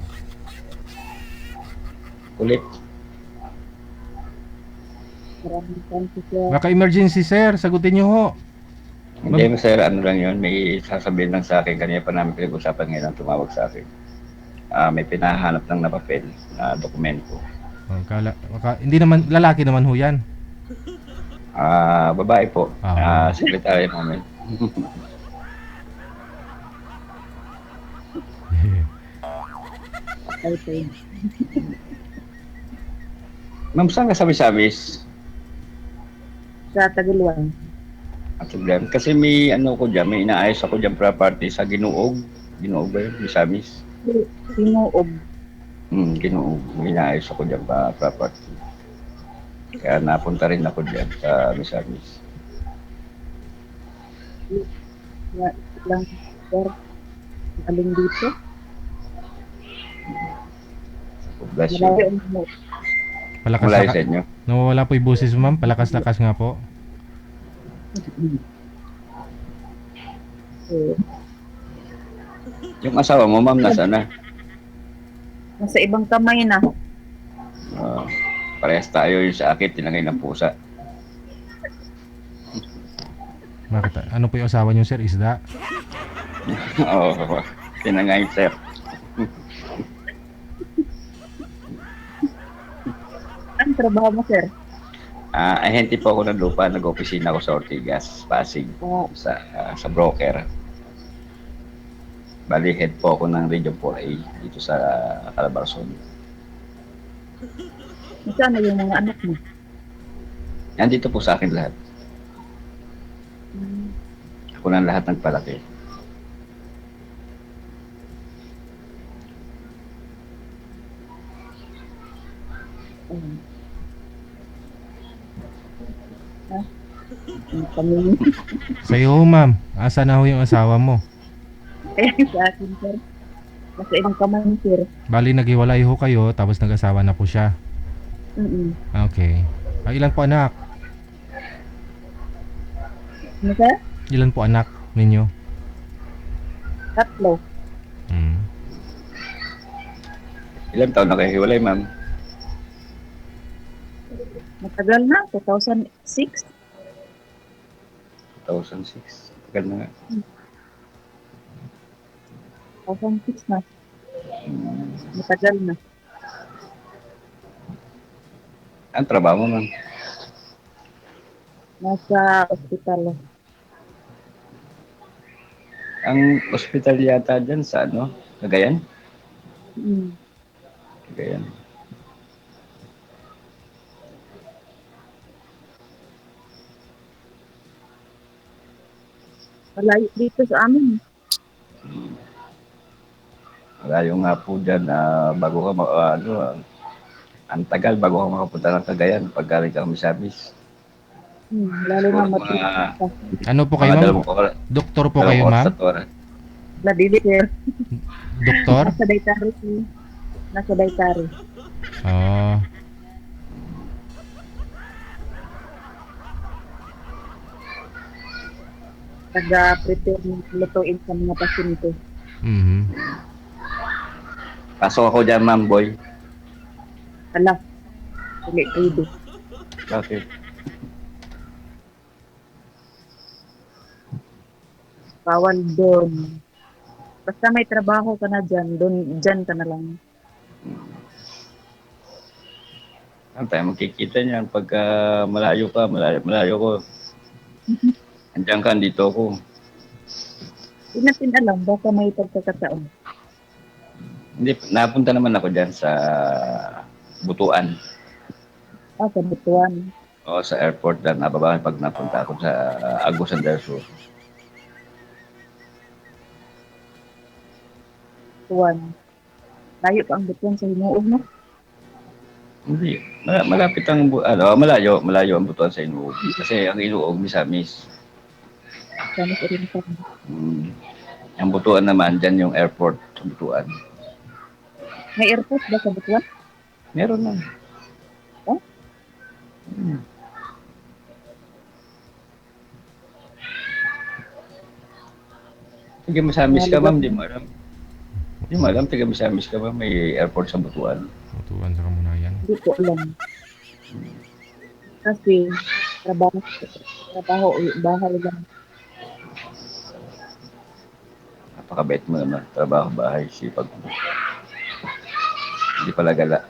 Ulit. Maraming thank you, sir. Baka emergency, sir. Sagutin niyo ho. Hindi, sir, ano lang yun. May sasabihin lang sa akin. Kanina pa namin pinag-usapan ngayon ang tumawag sa akin. May pinahanap lang na papel na dokumento. Hindi naman, lalaki naman ho yan. Babae po. Ah. Secretary namin. Okay. Ma'am, saan ka sa Misamis? Sa Taguluan. At problema. Kasi may ano ko dyan, may inaayos ako dyan property sa Ginuog. Ginuog ba yun? Misamis? Sinuob. Ginuog. May inaayos ako dyan pa property. Kaya napunta rin ako dyan sa Misamis. Lang, sir. Aling dito. Bless you. Malayo ang mo. Mula sa inyo. Nawawala po yung boses mo, ma'am. Palakas-lakas nga po. Yung asawa mo, ma'am, nasa na? Nasa ibang kamay na. Parehas tayo yung sa akin, tinangay ng pusa. Bakit? Ano po yung asawa niyo, sir? Isda? Oo, tinangay, sir. Ang trabaho mo, sir? Ahente po ako ng lupa, nag-opisina ako sa Ortigas, Pasig, sa broker. Bali, head po ako ng Region 4A dito sa Calabarzon. Saan na yung mga anak mo? Nandito po sa akin lahat. Ako lang lahat nagpalaki. Kami. Sa'yo ho, ma'am. Asa na ho yung asawa mo? Kaya sa akin, sir. Nasa ibang kamay ni sir. Bali, naghiwalay ho kayo, tapos nag-asawa na po siya. Mm-mm. Okay. Ilan po anak? Ano, sir? Ilan po anak ninyo? 3. Hmm. Ilang taon na kayo hiwalay, ma'am? Matagal na, 2006. 2006. Tagal na nga. 2006 na. Matagal na. Ang trabaho mo, ma'am? Nasa ospital. Ang ospital yata dyan sa ano? Cagayan? Mm. Cagayan. Malayo dito sa amin. Malayo nga po dyan, bago ka, ang tagal bago ka makapunta ng Cagayan pag galing ka Misamis. Lalo na Siguro matigas pa. Ano po kayo, ma'am? Doktor po kayo, ma'am? Ladili, sir. Doktor? Nasa Daytari. Nasa Daytari. Oh. Taga-prepare ng lutuin sa mga pasyente. Mhm. Pasok ako dyan, ma'am, boy. Ala. Hindi pwede. Bakit? Bawal doon. Basta may trabaho ka na dyan, doon, dyan ka na lang. Saan tayo magkikita niyan pagka malayo ka, malayo ko. Andiyan ka, dito ako. Hindi natin alam, baka may pagkakataon. Hindi, napunta naman ako dyan sa Butuan. Sa Butuan. O sa airport dyan, nababa pag napunta ako sa Agusan del Sur. Butuan. Layo pa ang Butuan sa Hinuog, no? Hindi, malapit ang, malayo ang Butuan sa Inuog. Kasi ang Inuog, Misamis. Sana sa rin pa. Ang Butuan naman, dyan yung airport sa Butuan. May airport ba sa Butuan? Meron na. Oh? Taga Misamis ka, ma'am, di mo alam. Di mo alam, taga Misamis ka ba? May airport sa Butuan. Butuan sa Kamunayan. Hindi ko alam. Kasi, trabaho, bahay lang. Napakabait mo naman. Trabaho, bahay, sipag mo. Hindi pala gala.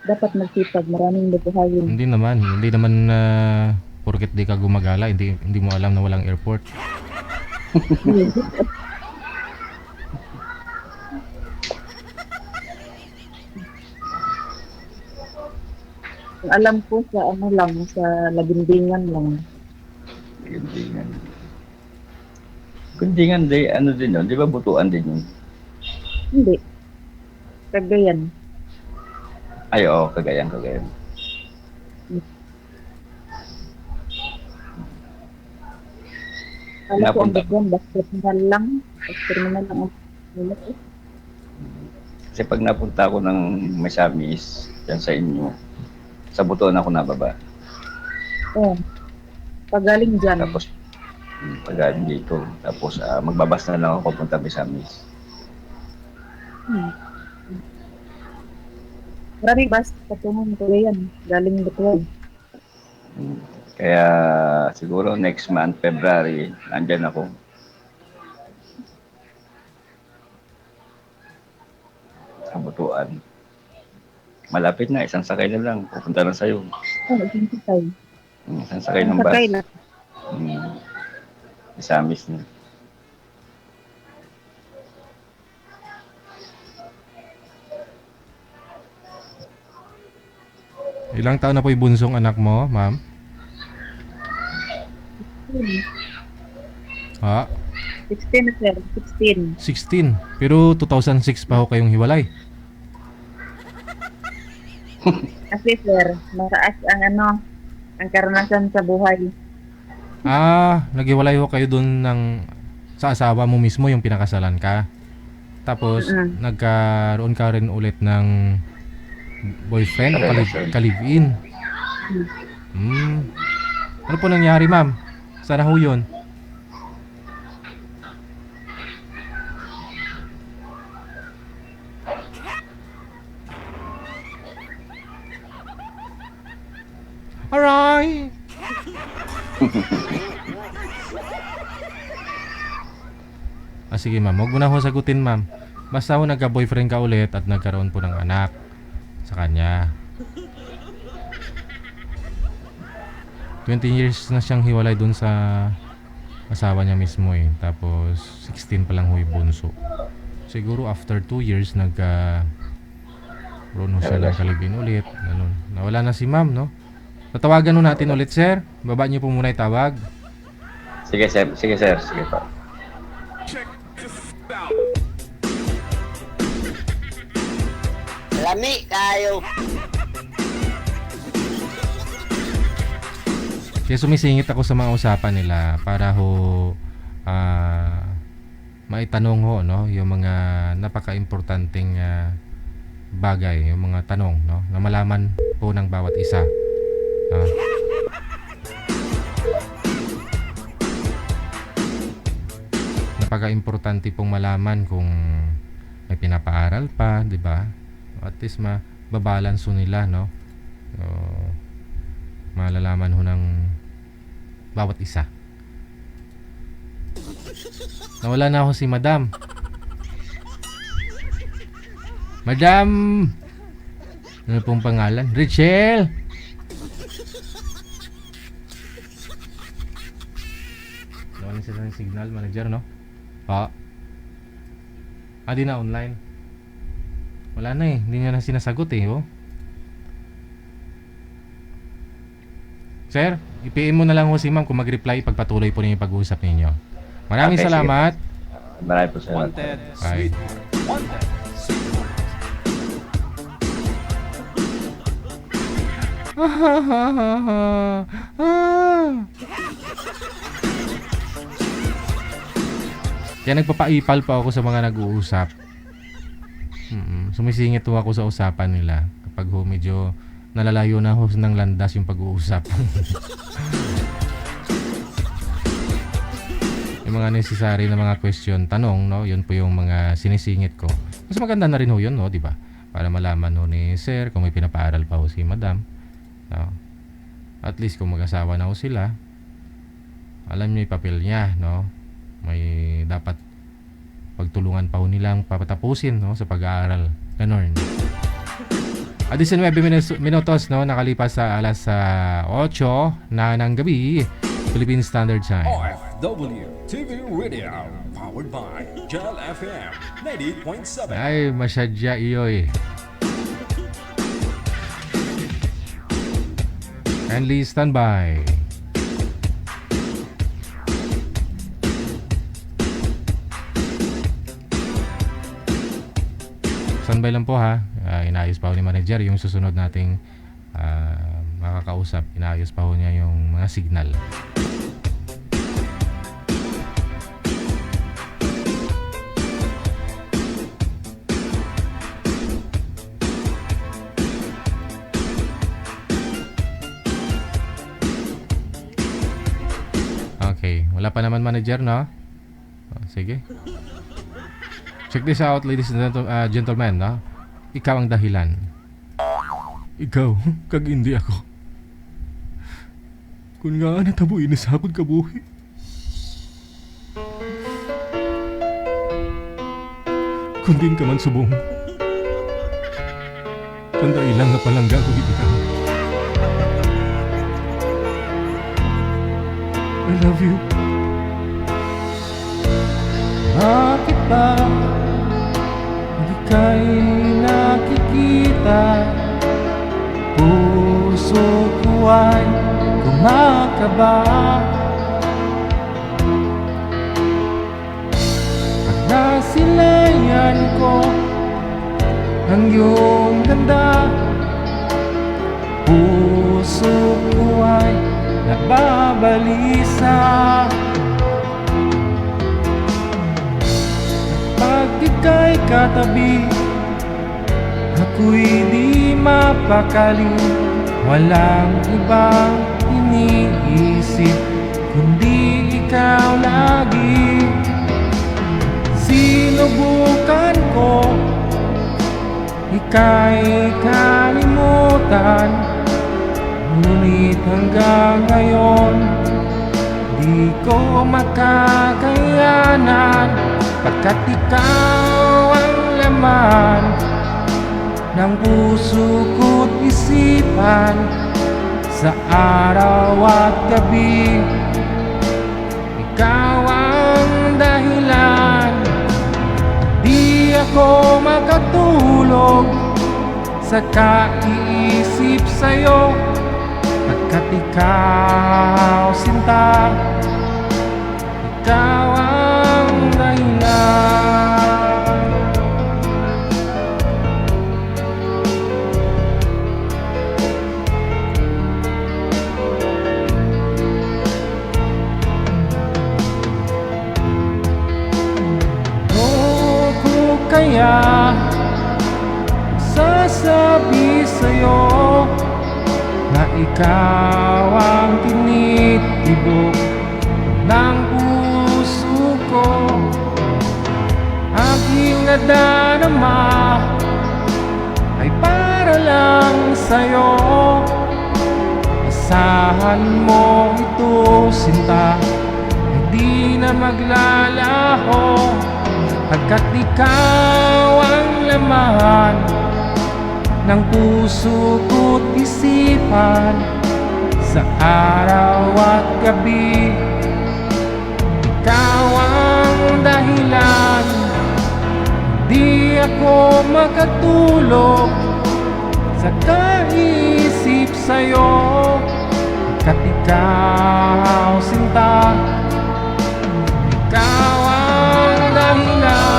Dapat magsipag, maraming bubuhayin. Hindi naman porket di ka gumagala, hindi mo alam na walang airport. Ang alam ko sa ano lang, sa Lagindingan lang. Gundingan. Gundingan, ano din yun? Di ba Butuan din yun? Hindi. Cagayan. Ay, oo, Cagayan. Alam ko ang Napunta. Butuan, bus terminal lang. Bus terminal lang ang ulit eh. Kasi pag napunta ako ng Misamis, dyan sa inyo, sa Butuan ako nababa. Oh. Pagaling dyan. Tapos, pagaling dito. Tapos, magbabas na lang ako punta Misamis. Maraming bus patungong Cagayan. Galing Butuan. Kaya, siguro next month, February, nandyan ako. Sa Butuan. Malapit na, isang sakay na lang. Pupunta na sa'yo. Isang sakay. Isang sakay ng Isang sakay bus. na. Misamis na. Ilang taon na po yung bunsong anak mo, ma'am? Ha? 16 na sir. 16. 16. Pero 2006 pa ho kayong hiwalay. Kasi sir, mataas ang ang karanasan sa buhay. Naghiwalay ho kayo doon ng sa asawa mo mismo yung pinakasalan ka. Tapos nagkaroon ka rin ulit ng boyfriend o ka-live-in. Ano po nangyari, ma'am? Sana ho yun? Aray! Sige ma'am, huwag mo na ho sagutin ma'am. Basta ho nagka-boyfriend ka ulit at nagkaroon po ng anak sa kanya. 20 years na siyang hiwalay dun sa asawa niya mismo eh. Tapos 16 pa lang ho yung bunso. Siguro after 2 years nagkaroon ho siya ng kalibin ulit. Ganun. Nawala na si ma'am, no? Tatawagan ho natin ulit, sir. Baba niyo po muna itawag. Sige sir, sige sir, sige po. Lami tayo. Kaya sumisingit ako sa mga usapan nila para ho maitanong ho, no, yung mga napaka-importanting bagay, yung mga tanong, no, na malaman po ng bawat isa. Napaka-importante pong malaman kung may pinapaaral pa, di ba? At least mababalanso nila, no? So, malalaman ho ng bawat isa. Nawala na ako si Madam. Madam! Ano pong pangalan? Richelle! Nawalan sila ng signal, manager, no? Di na online. Wala na eh. Hindi niya na sinasagot eh, oh. Sir, i-PM mo na lang ho si ma'am kung mag-reply, pagpatuloy po ninyo yung pag-uusap ninyo. Maraming Okay, salamat. Maraming po salamat. Wanted, Bye. sweet. Wanted, sweet. Kaya nagpapaipal pa ako sa mga nag-uusap. Sumisingit po ako sa usapan nila kapag ho medyo nalalayo na ho ng landas yung pag-uusap. Yung mga necessary na mga question, tanong, no, yun po yung mga sinisingit ko. Mas maganda na rin ho yun, no, di ba? Para malaman ho ni sir kung may pinapaaral pa ho si madam, no? At least kung mag-asawa na ho sila, alam niyo yung papel niya, no? May dapat pagtulungan pa ho nilang papatapusin, no, sa pag-aaral. Ganon. 19 minutos, no, nakalipas sa alas 8 na ng gabi, Philippine Standard Time. OFW TV Radio, powered by Gel FM 98.7. Ay, masyadya iyoy. Kindly stand by. Standby lang po ha. Inaayos pa ho ni manager yung susunod nating makakausap. Inaayos pa ho niya yung mga signal. Okay, wala pa naman manager, no? Sige. Check this out, ladies and gentlemen, no? Ikaw ang dahilan. Ikaw, kag hindi ako. Kung nga natabuin na sabon ka buhi. Kung din ka man subong. Tanda ilang na palangga ko ikaw. I love you. Bakit ba hindi ka'y nakikita? Puso ko ay kumakaba. Pag nasilayan ko ang iyong ganda, puso ko ay nababalisa. katabi, ako'y di mapakali. Walang ibang iniisip kundi ikaw lagi. Sinubukan ko ika'y kalimutan, ngunit hanggang ngayon di ko makakayanan, pagkat ikaw ang laman ng puso ko't isipan sa araw at gabi. Ikaw ang dahilan, di ako makatulog sa kaiisip sa'yo, pagkat ikaw sinta, ikaw ang dahilan. Kaya sasabi sa'yo na ikaw ang tinitibok ng puso ko. Aking nadarama ay para lang sa'yo. Asahan mo ito, sinta, ay di na maglalaho, pagkat ikaw ang laman ng puso ko't isipan sa araw at gabi. Ikaw ang dahilan, di ako makatulog sa kaisip sa'yo, pagkat ikaw sinta, ikaw ang dahilan.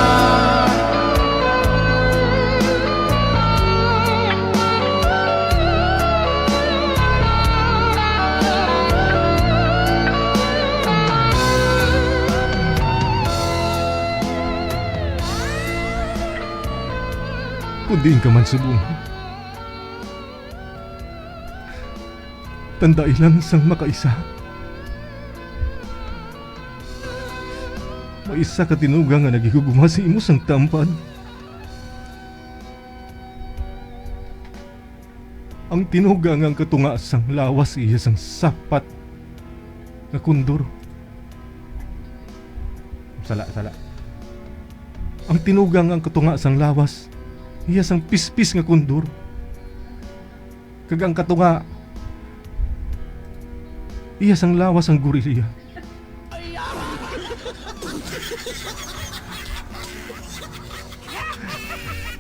Kung diin ka man subong, tandai lang sang makaisa. Maisa ka tinuga nga nagiguguma si imo sang tampad. Ang tinuga nga ang katunga sang lawas iya sang sapat nga kundor. Sala. Ang tinuga nga ang katunga sang lawas iya sang pispis nga kundor. Kagang katunga iya sang lawas ang gorilya.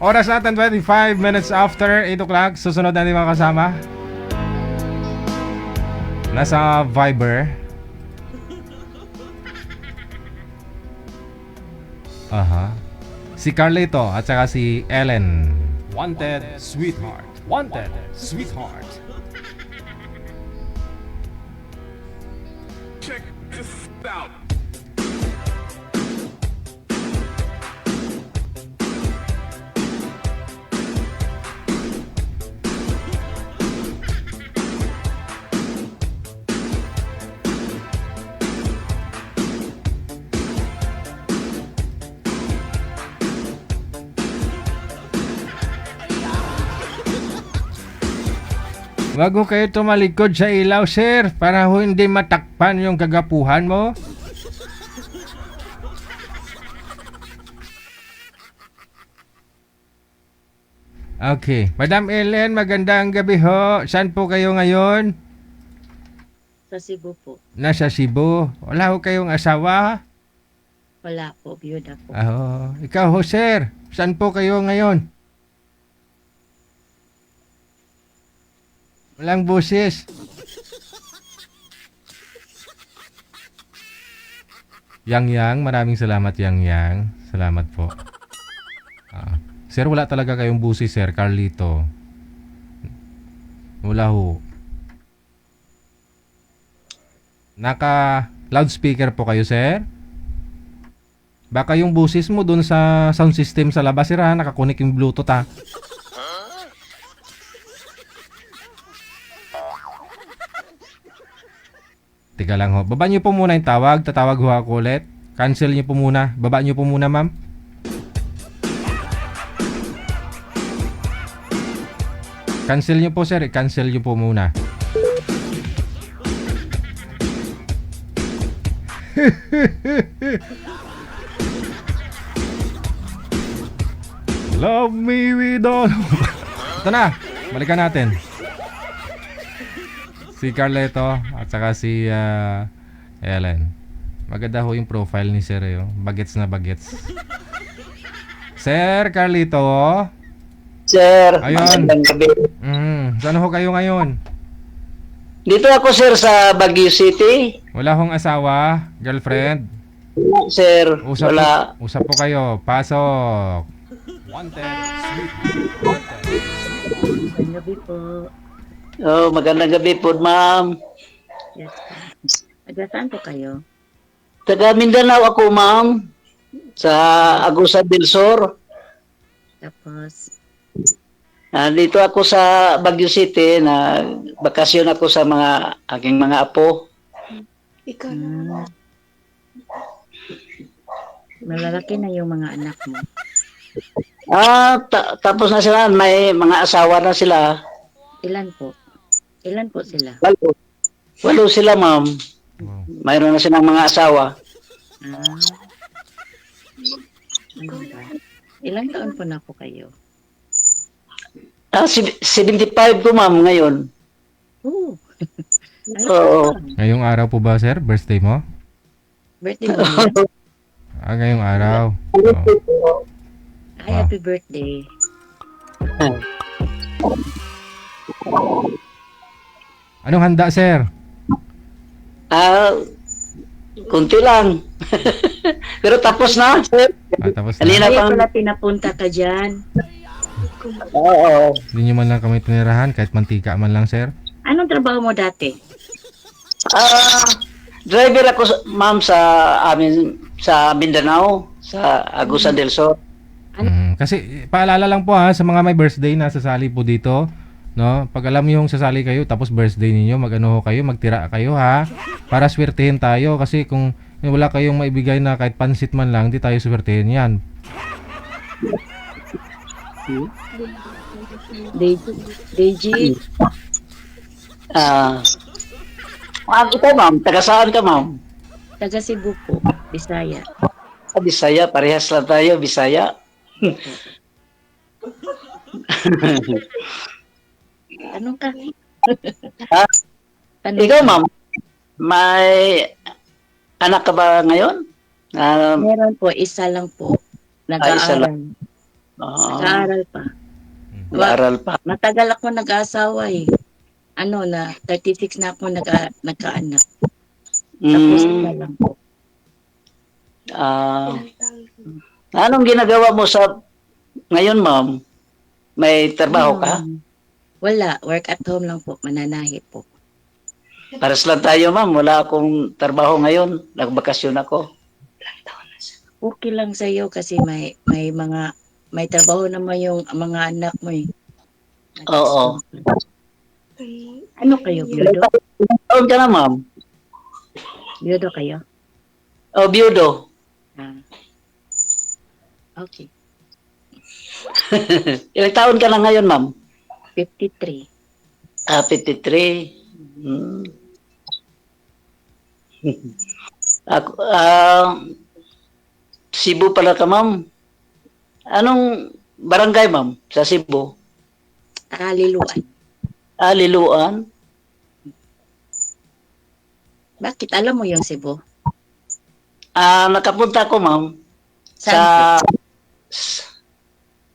Oras natin 25 minutes after 8 o'clock. Susunod natin mga kasama. Nasa Viber. Aha. Si Carlito at saka si Ellen. Wanted sweetheart. Wanted sweetheart. Check this out. Wag mo kayo tumalikod sa ilaw, sir, para hindi matakpan yung kagapuhan mo. Okay. Madam Ellen, magandang gabi ho. Saan po kayo ngayon? Sa Cebu po. Nasa Cebu. Wala ho kayong asawa? Wala po, biyuda po. Ikaw ho, sir. Saan po kayo ngayon? Walang boses. Yang, maraming salamat, Yang. Salamat po. Sir, wala talaga kayong busis, sir. Carlito. Wala ho. Naka loudspeaker po kayo, sir? Baka yung busis mo dun sa sound system sa labas, sir, ha? Nakakunik yung Bluetooth, ha? Teka lang ho. Baba niyo po muna yung tawag. Tatawag ho ako ulit. Cancel niyo po muna. Baba niyo po muna, ma'am. Cancel niyo po, sir. Cancel niyo po muna. Love me with all. Ito na. Balikan natin. Si Carleto at saka si Ellen. Maganda ho yung profile ni Sir. Bagets na bagets. Sir Carlito. Sir, Ayun. magandang gabi. Saan ho kayo ngayon? Dito ako, sir, sa Baguio City. Wala hong asawa, girlfriend. Sir, Usap wala. Po, usap po kayo. Pasok. Wanted, sweet, wanted. Magandang gabi po. Oh, magandang gabi po, ma'am. Yes, po. Taga saan po kayo? Taga Mindanao ako, ma'am. Sa Agusan del Sur. Tapos, Dito ako sa Baguio City na bakasyon ako sa aking mga apo. malalaki na yung mga anak mo. Tapos na sila, may mga asawa na sila. Ilan po? Ilan po sila? Walo sila, ma'am. Wow. Mayroon na silang mga asawa. Ano ba? Ilang taon po na po kayo? 75 ko, ma'am, ngayon. Oo. Oo. Ngayong araw po ba, sir? Birthday mo? Birthday mo yan? Ngayong araw. Oh. Ay, happy birthday. Anong handa, sir? Kunti lang. Pero tapos na, sir. Tapos na. Halina Ay, pang... pala pinapunta ka dyan. Oo. Hindi nyo man lang kami tinirahan, kahit mantika man lang, sir. Anong trabaho mo dati? Driver ako, ma'am, sa Mindanao, sa Agusan del Sur. Kasi paalala lang po ha, sa mga may birthday na sasali po dito, no? Pag alam niyo yung sasali kayo tapos birthday niyo, magano ho kayo, magtira kayo ha, para swertehin tayo kasi kung wala kayong maibigay na kahit pansit man lang, hindi tayo swertehin yan. Deji, Ikaw, ma'am, taga saan ka, ma'am? taga Cebu po, Bisaya. Bisaya, parehas lang tayo, Bisaya. Tanong ka. Tanong Ikaw, ka. ma'am, may anak ka ba ngayon? Meron po, isa lang po. Isa Nag-aaral. lang. Nag-aaral pa. Nag-aaral pa. Matagal ako nag-asawa eh. Na 36 na ako nagkaanak. Tapos isa lang po. Anong ginagawa mo ngayon, ma'am? May trabaho ka? Wala, work at home lang po, mananahi po. Paras lang tayo, ma'am. Wala akong trabaho ngayon. Nagbakasyon ako. Okay lang sa iyo kasi may trabaho naman yung mga anak mo eh. Oo. Ano kayo, biyudo? Ilang taon ka na, ma'am? Biyudo kayo? Biyudo. Okay. Ilang taon ka na ngayon, ma'am? 53. 53. Ako, Cebu pala ka, ma'am. Anong barangay, ma'am, sa Cebu? Liluan. Liluan? Bakit alam mo yung Cebu? Nakapunta ko, ma'am, Saan po?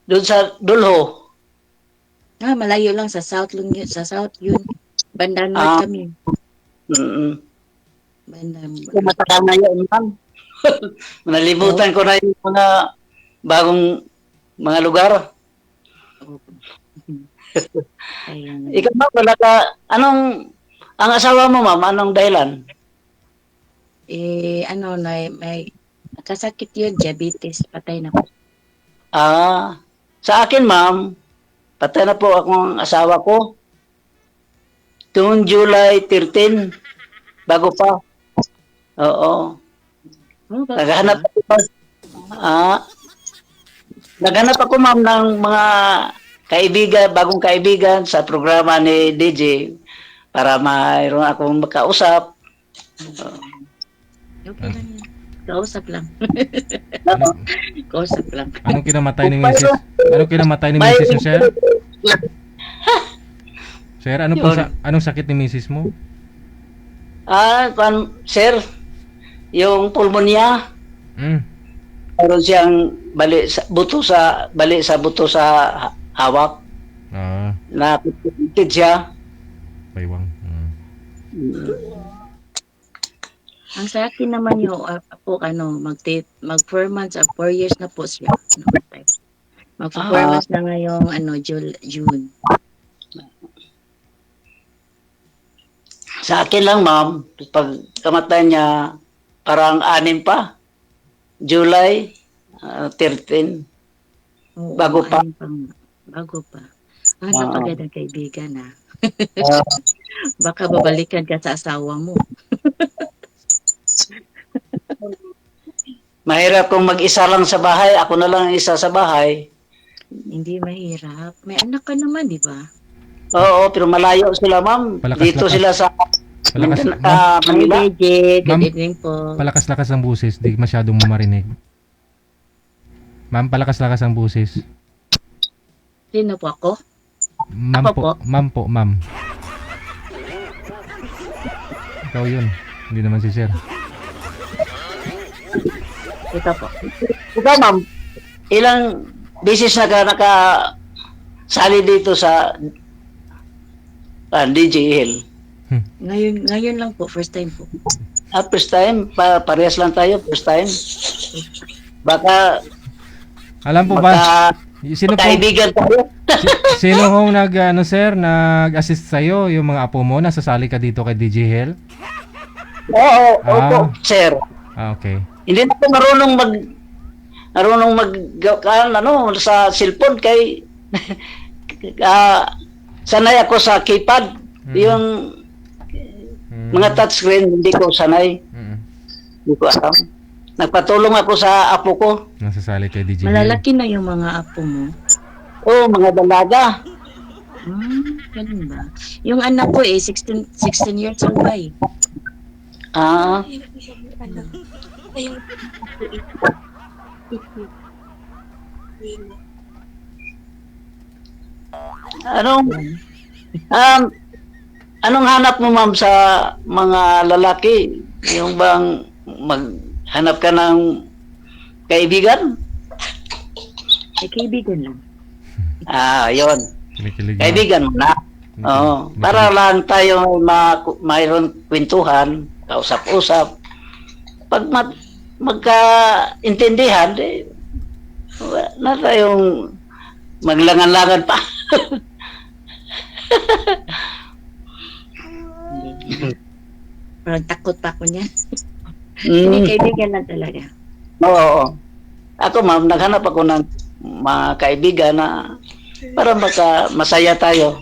doon sa Dulho. Malayo lang sa South yun. Sa South yun. Banda North kami. Banda Matagal na yun, ma'am. Nalimutan ko na yung mga bagong mga lugar. Ayun. Ikaw, ma'am, wala ka, ang asawa mo, ma'am, anong dahilan? May Kasakit yun, diabetes. Patay na po. Sa akin, ma'am, patay na po akong asawa ko. Noong July 13, bago pa. Oo. Oh, bakit Naghahanap ba? ako, naghanap ako, ma'am, ng mga kaibigan, bagong kaibigan sa programa ni DJ para mayroon akong makausap. Okay lang yan. Kausap lang. Ano? Kausap lang. Anong kinamatay ni Mrs.? Anong kinamatay ni Mrs. mo, sir? Sir, anong sakit ni Mrs. mo? Sir, yung pulmonya, Mm. meron siyang bali sa buto sa hawak. Nakapitid siya. Paywang. Ang sa akin naman yung po mag 4 months or 4 years na po siya. Mag 4 months na ngayong June. Sa akin lang, ma'am, pag kamatay niya, parang 6 pa. July 13. Oo, Bago pa. Bago pa. Napagandang kaibigan na. Ah, Baka babalikan ka sa asawa mo. mahirap kung mag-isa lang sa bahay. Ako na lang ang isa sa bahay. Hindi mahirap. May anak ka naman, di ba? Oo, pero malayo sila, ma'am. Dito sila sa Manila. Hi, DJ. Good Ma'am, evening po. Palakas-lakas ang busis, di masyadong marinig. Ma'am, palakas-lakas ang busis. Sino po ako? Ma'am Ako po, po? ma'am. Ikaw yun. Hindi naman si sir. Ito po. Ikaw, ma'am, ilang beses sali dito sa DJ Hill? Ngayon lang po. First time po. First time? Parehas lang tayo, first time. Baka Alam po ba, sino po, kaibigan tayo. sino hong nag-assist sa'yo, yung mga apo mo, nasasali ka dito kay DJ Hell? Oo, opo, sir. Okay. Hindi na ako marunong sa cellphone kay sanay ako sa keypad. Yung mga touchscreen, hindi ko sanay. Hindi ko alam. Nagpatulong ako sa apo ko. Nasasali kay DJ Hell. Malalaki na yung mga apo mo. Oo, mga dalaga. Ganun ba? Yung anak ko 16 years old ba eh. Anong hanap mo, ma'am, sa mga lalaki? Yung bang maghanap ka ng kaibigan? Ay, kaibigan lang. Yun. Kinikilig Kaibigan mo na. Oo. Para lang tayo mayroon kwentuhan, kausap-usap. Pag magkaintindihan, na tayong maglangan-langan pa. Parang takot pa ako niyan. Hindi, kaibigan lang talaga. Oo. Ako, ma'am, naghanap ako ng mga kaibigan na para masaya tayo.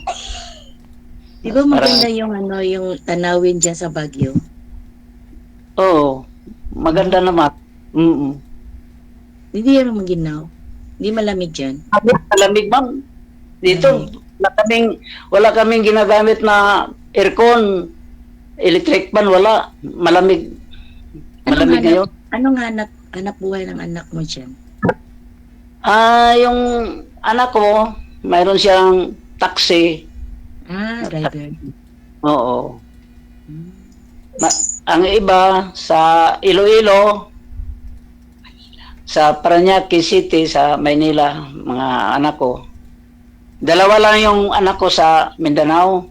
Di ba maganda yung yung tanawin dyan sa Baguio? Oo. Maganda naman. Hindi yan maginaw. Hindi malamig dyan. Malamig, ma'am. Dito, wala kaming ginagamit na aircon, electric fan, wala. Malamig. Malamig ngayon. Anong hanap buhay ng anak mo dyan? Yung anak ko, mayroon siyang taxi. Driver. Oo. Ang iba sa Iloilo, sa Parañaque City, sa Maynila, mga anak ko. 2 lang yung anak ko sa Mindanao.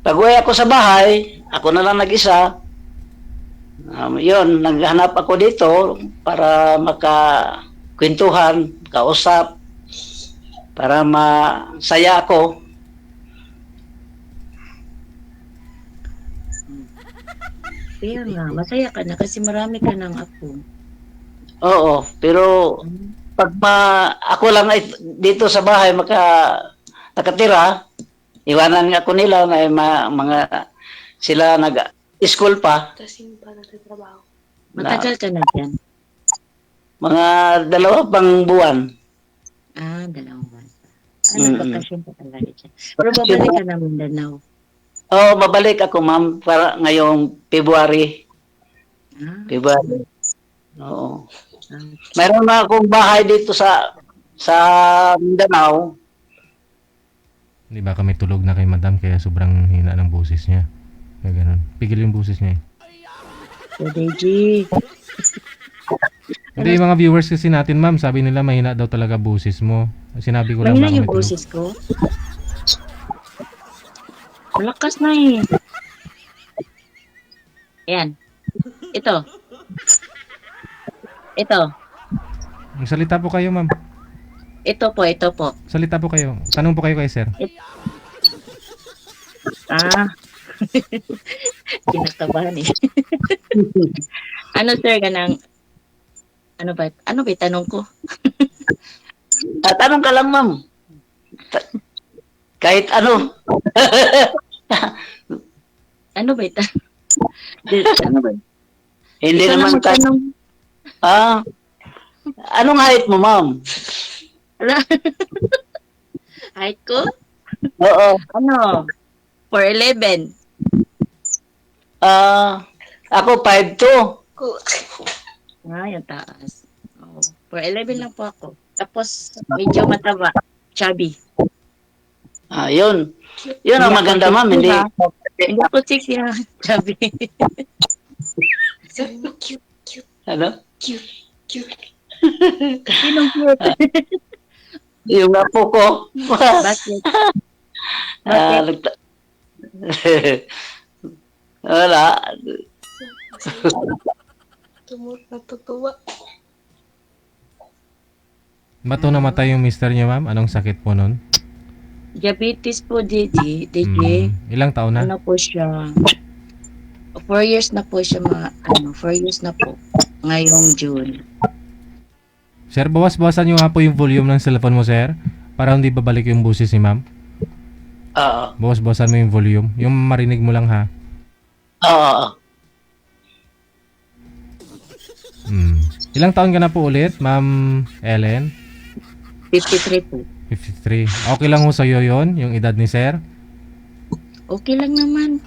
Pag-uwi ako sa bahay, ako na lang nag-isa. Yun, naghanap ako dito para makakwentuhan, kausap, para masaya ako. Kaya nga, masaya ka na kasi marami ka ng apo. Oo, pero pag ako lang ay dito sa bahay nakatira, iwanan nga ako nila na mga sila nag-school pa. Matagal ka na dyan. Mga 2 pang buwan. Ah, 2 buwan. Nagpakasyon ka talaga dyan. Pero babalik ka na Mindanao. Oo, babalik ako ma'am para ngayong February. February. Oo. Mayroon na akong bahay dito sa Mindanao. Hindi ba kami tulog na kay madam kaya sobrang hina ng boses niya. Kaya ganun. Pigil yung boses niya eh. So, DG. Hindi, yung mga viewers kasi natin ma'am, sabi nila mahina daw talaga boses mo. Sinabi ko lang Mahina baka yung may tulog. boses ko. Malakas na eh. Ayan. Ito. Salita po kayo ma'am. Ito po. Salita po kayo. Tanong po kayo kay sir. Kinakabahan eh. Ano sir, ano ba tanong ko? Tanong ka lang ma'am. Kahit ano. Ano ba ano ba? Hindi Ikaw naman na magtanong. Anong height mo ma'am? Height ko? Oo. Ano? 4'11". Ako 5'2". Yung taas. Oh, 4'11" lang po ako. Tapos, medyo mataba. Chubby. Yun. Yun ang maganda ma'am. Hindi ako sexy ha. Chubby. ano? Sinong cute? Yung apo ko. Bakit? Wala. Ba't namatay yung mister niyo ma'am? Anong sakit po nun? Diabetes po, DJ. Ilang taon na? Ano po siya? 4 years na po siya 4 years na po. Ngayong June. Sir, bawas-bawasan niyo nga po yung volume ng cellphone mo sir. Para hindi babalik yung boses ni ma'am. Oo. Bawas-bawasan mo yung volume. Yung marinig mo lang ha. Oo. Ilang taon ka na po ulit, Ma'am Ellen? 53 po. 53. Okay lang ho sa'yo yun, yung edad ni Sir? Okay lang naman.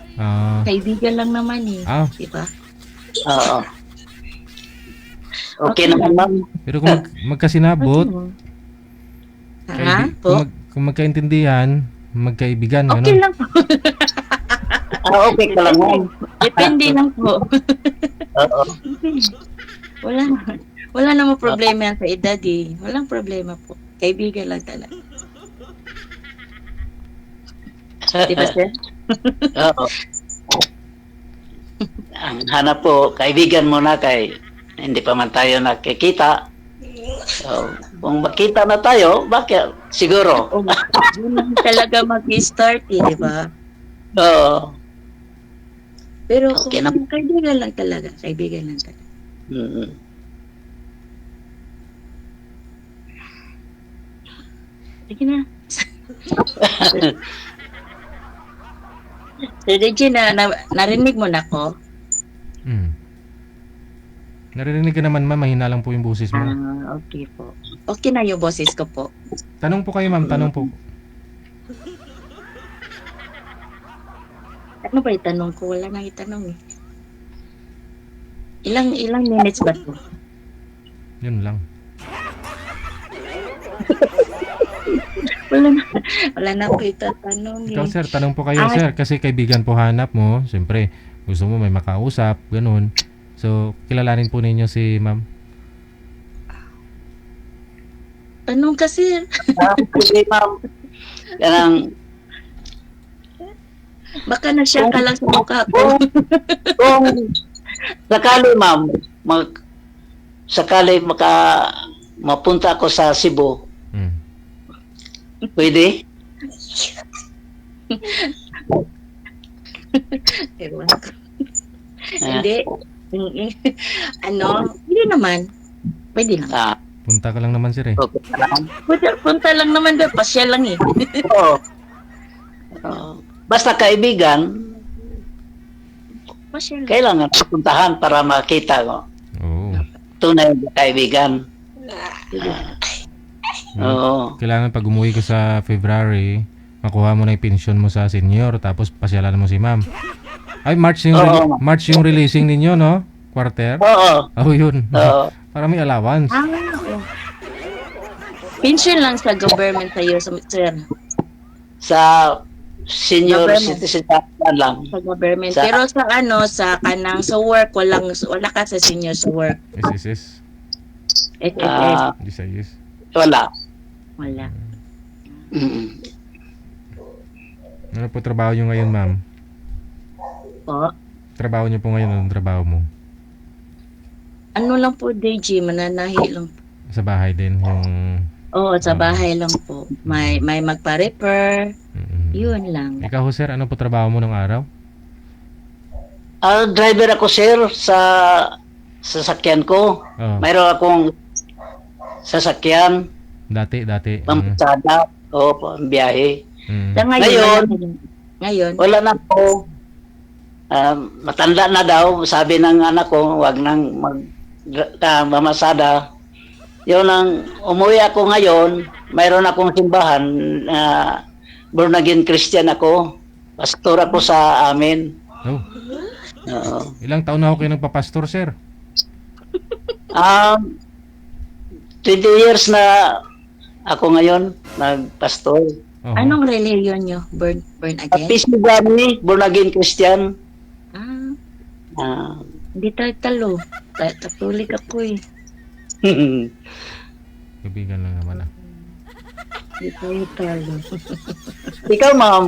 Kaibigan lang naman eh. Diba? Oo. Okay naman ma'am. Pero kung magkasinabot, kung magkaintindihan, magkaibigan, okay lang po. Okay ka lang ma'am. Depende lang po. Oo. Wala namang problema yan sa edad eh. Walang problema po. Kaibigan lang talaga. Diba sir? Oo. Ang hanap po, kaibigan mo na kay hindi pa man tayo nakikita. So, kung makita na tayo, bakit? Siguro. Yun talaga mag-start eh, di ba? Oo. Pero Okay kung kaibigan lang talaga. Kaibigan lang talaga. Sige na. Sir DJ, narinig mo na ko? Naririnig ka naman ma'am, mahina lang po yung boses mo. Okay po. Okay na yung boses ko po. Tanong po kayo ma'am, tanong po. Ano ba itanong ko? Wala nang itanong eh. Ilang minutes ba to? Yun lang. Wala na ako itatanong eh. Ikaw sir, tanong po kayo sir, kasi kaibigan po hanap mo. Siyempre, gusto mo may makausap, ganun. So, kilalanin po ninyo si ma'am. Tanong kasi. Sige ma'am. Yan Baka na-share ka lang sa mukha ko. kung sakali ma'am, sakali mapunta ako sa Cebu, pwede? Ewan ko. Hindi. Hindi naman. Pwede lang. Punta ka lang naman sir eh. Okay lang. Punta lang naman ba? Pasya lang eh. Oo. Oo. Basta kaibigan, Pasya lang. kailangan puntahan para makita ko. Oo. Tunay na kaibigan. Oo. Kailangan pag umuwi ka sa February, makuha mo na yung pension mo sa senior, tapos pasyalan mo si ma'am. Ay, March yung, Oo. March yung releasing ninyo, no? Quarter? Oo. Oh, yun. Oo. Para may allowance. Oo. Pension lang sa government sa'yo, sir. Sa senior Government. citizen lang. Sa government. Sa- Pero sa kanang sa work, wala ka sa senior sa work. SSS. SSS. Visayas. Wala. Wala. Mm. Ano po trabaho nyo ngayon, ma'am? Po. Trabaho nyo po ngayon, anong trabaho mo? Ano lang po, DJ, mananahi lang po. Sa bahay din, yung... Oo, sa bahay lang po. May magpa-repair. Yun lang. Ikaw, sir, ano po trabaho mo ng araw? Driver ako, sir, sa sasakyan ko. Oh, Mayroon akong sasakyan, dati. pampasada, o pambiyahe. Mm. Sa ngayon, Wala na po. Matanda na daw, sabi ng anak ko, wag nang mamasada. Yun ang umuwi ako ngayon, mayroon akong simbahan, born again Christian ako. Pastor ako sa amin. Oh, Oo. ilang taon na ako kayo nagpapastor, sir? 20 years na ako ngayon, nagpastor. Oh. anong religion nyo? Born again? Peace be Gani, born again Christian. Ah, hindi tayo talo. Katolik ako eh. Kaibigan lang naman ah. Hindi tayo talo. Ikaw, ma'am.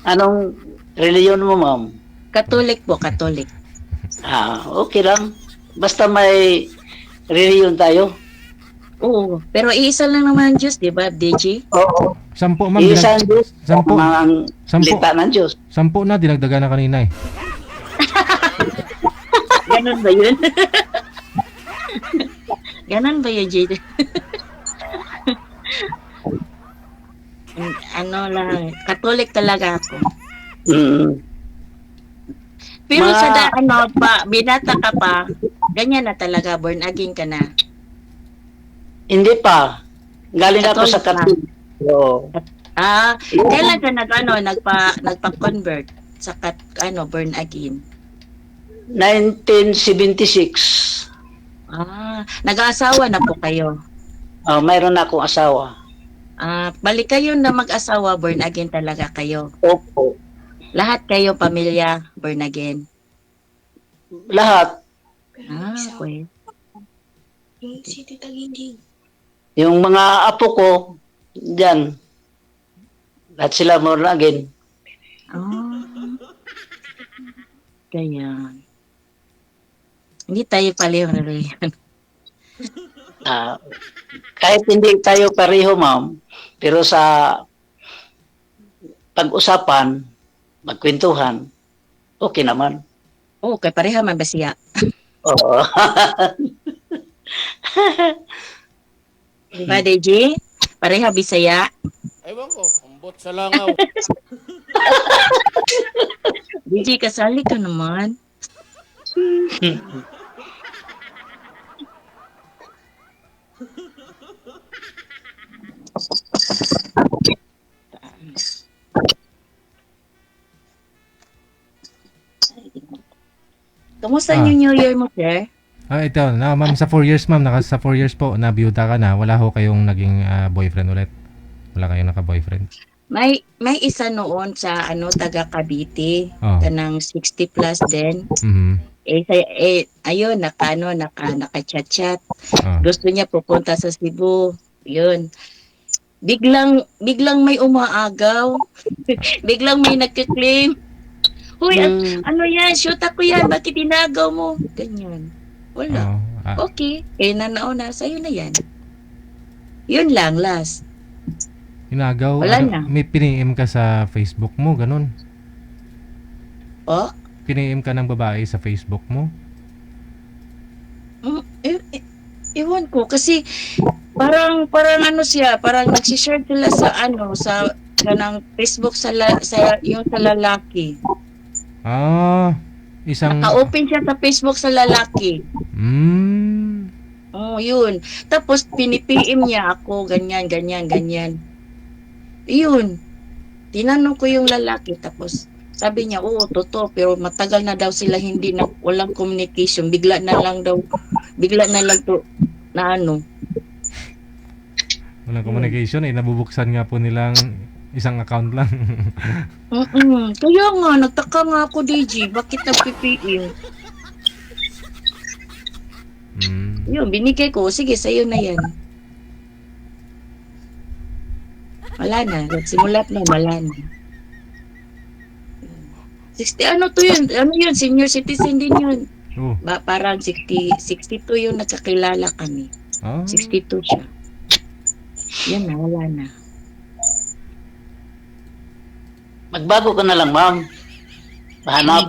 Anong reliyon mo, ma'am? Katolik po, Katolik. Okay lang. Basta may reliyon tayo. Oo, pero iisa lang naman ang Diyos, di ba, DJ? Oo. 10, ma'am. Isang Diyos. 10. Ang salita ng Diyos. 10 na, dinagdagan na kanina eh. Ganun ba yun? Ganun ba yun, JD? Ano lang, Katolik talaga ako. Mm. Pero sa binata ka pa, ganyan na talaga, born again ka na. Hindi pa. Galing ako sa Katolik Katolik. Oo. Kailan ka nagpa-convert sa born again? 1976. Nag-aasawa na po kayo. Mayroon na akong asawa. Balik kayo na mag-asawa, born again talaga kayo. Opo. Lahat kayo, pamilya, born again. Lahat. Okay. Yung mga apo ko, dyan. Lahat sila born again. Kaya. Hindi tayo pareho na rin. Kahit hindi tayo pareho, ma'am, pero sa pag-usapan, magkwentuhan, okay naman. Okay, pareha man ba siya? Oo. Diba, DJ? Pareha Bisaya? Ewan ko, umbot sa langaw. DJ, kasali ka naman. Kumusta yung New Year mo, sir? Ito, ma'am, sa 4 years, ma'am, sa 4 years po, nabiyuta ka na, wala ho kayong naging boyfriend ulit? Wala kayong naka-boyfriend? May isa noon sa taga Cavite, kanang 60 plus din. Mhm. Ayun, naka-chat-chat. Gusto niya pupunta sa Cebu. Yun. Biglang may umaagaw. Biglang may nagka-claim. Huy, ano yan? Shoot ako yan. Bakit inagaw mo? Ganyan. Wala. Okay. Nanauna. Sa'yo na yan. Yun lang, last. Inagaw? Wala na. May piniem ka sa Facebook mo, ganun? Po? Pini-im ka ng babae sa Facebook mo? Iwan ko kasi parang ano siya, parang nagsishare sila sa sa kanang Facebook sa yung sa lalaki. Ah, isang... Naka-open siya sa Facebook sa lalaki. Hmm. Oh, yun. Tapos pinipm niya ako, ganyan, ganyan, ganyan. Yun. Tinanong ko yung lalaki, tapos sabi niya, oo, totoo, pero matagal na daw sila hindi na, walang communication. Bigla na lang to, na Walang communication eh. Nabubuksan nga po nilang isang account lang. Kaya nga, nagtaka nga ako, DJ, bakit nag-PPM? Yun, binigay ko, sige, sa'yo na yan. Wala na, nagsimulat na, wala na. 60, ano to yun? Ano yun? Senior citizen din yun. Oh. Parang 62 yung nagkakilala kami. Ah. 62 siya. Yan na, wala na. Magbago ka na lang, ma'am. Pahanap.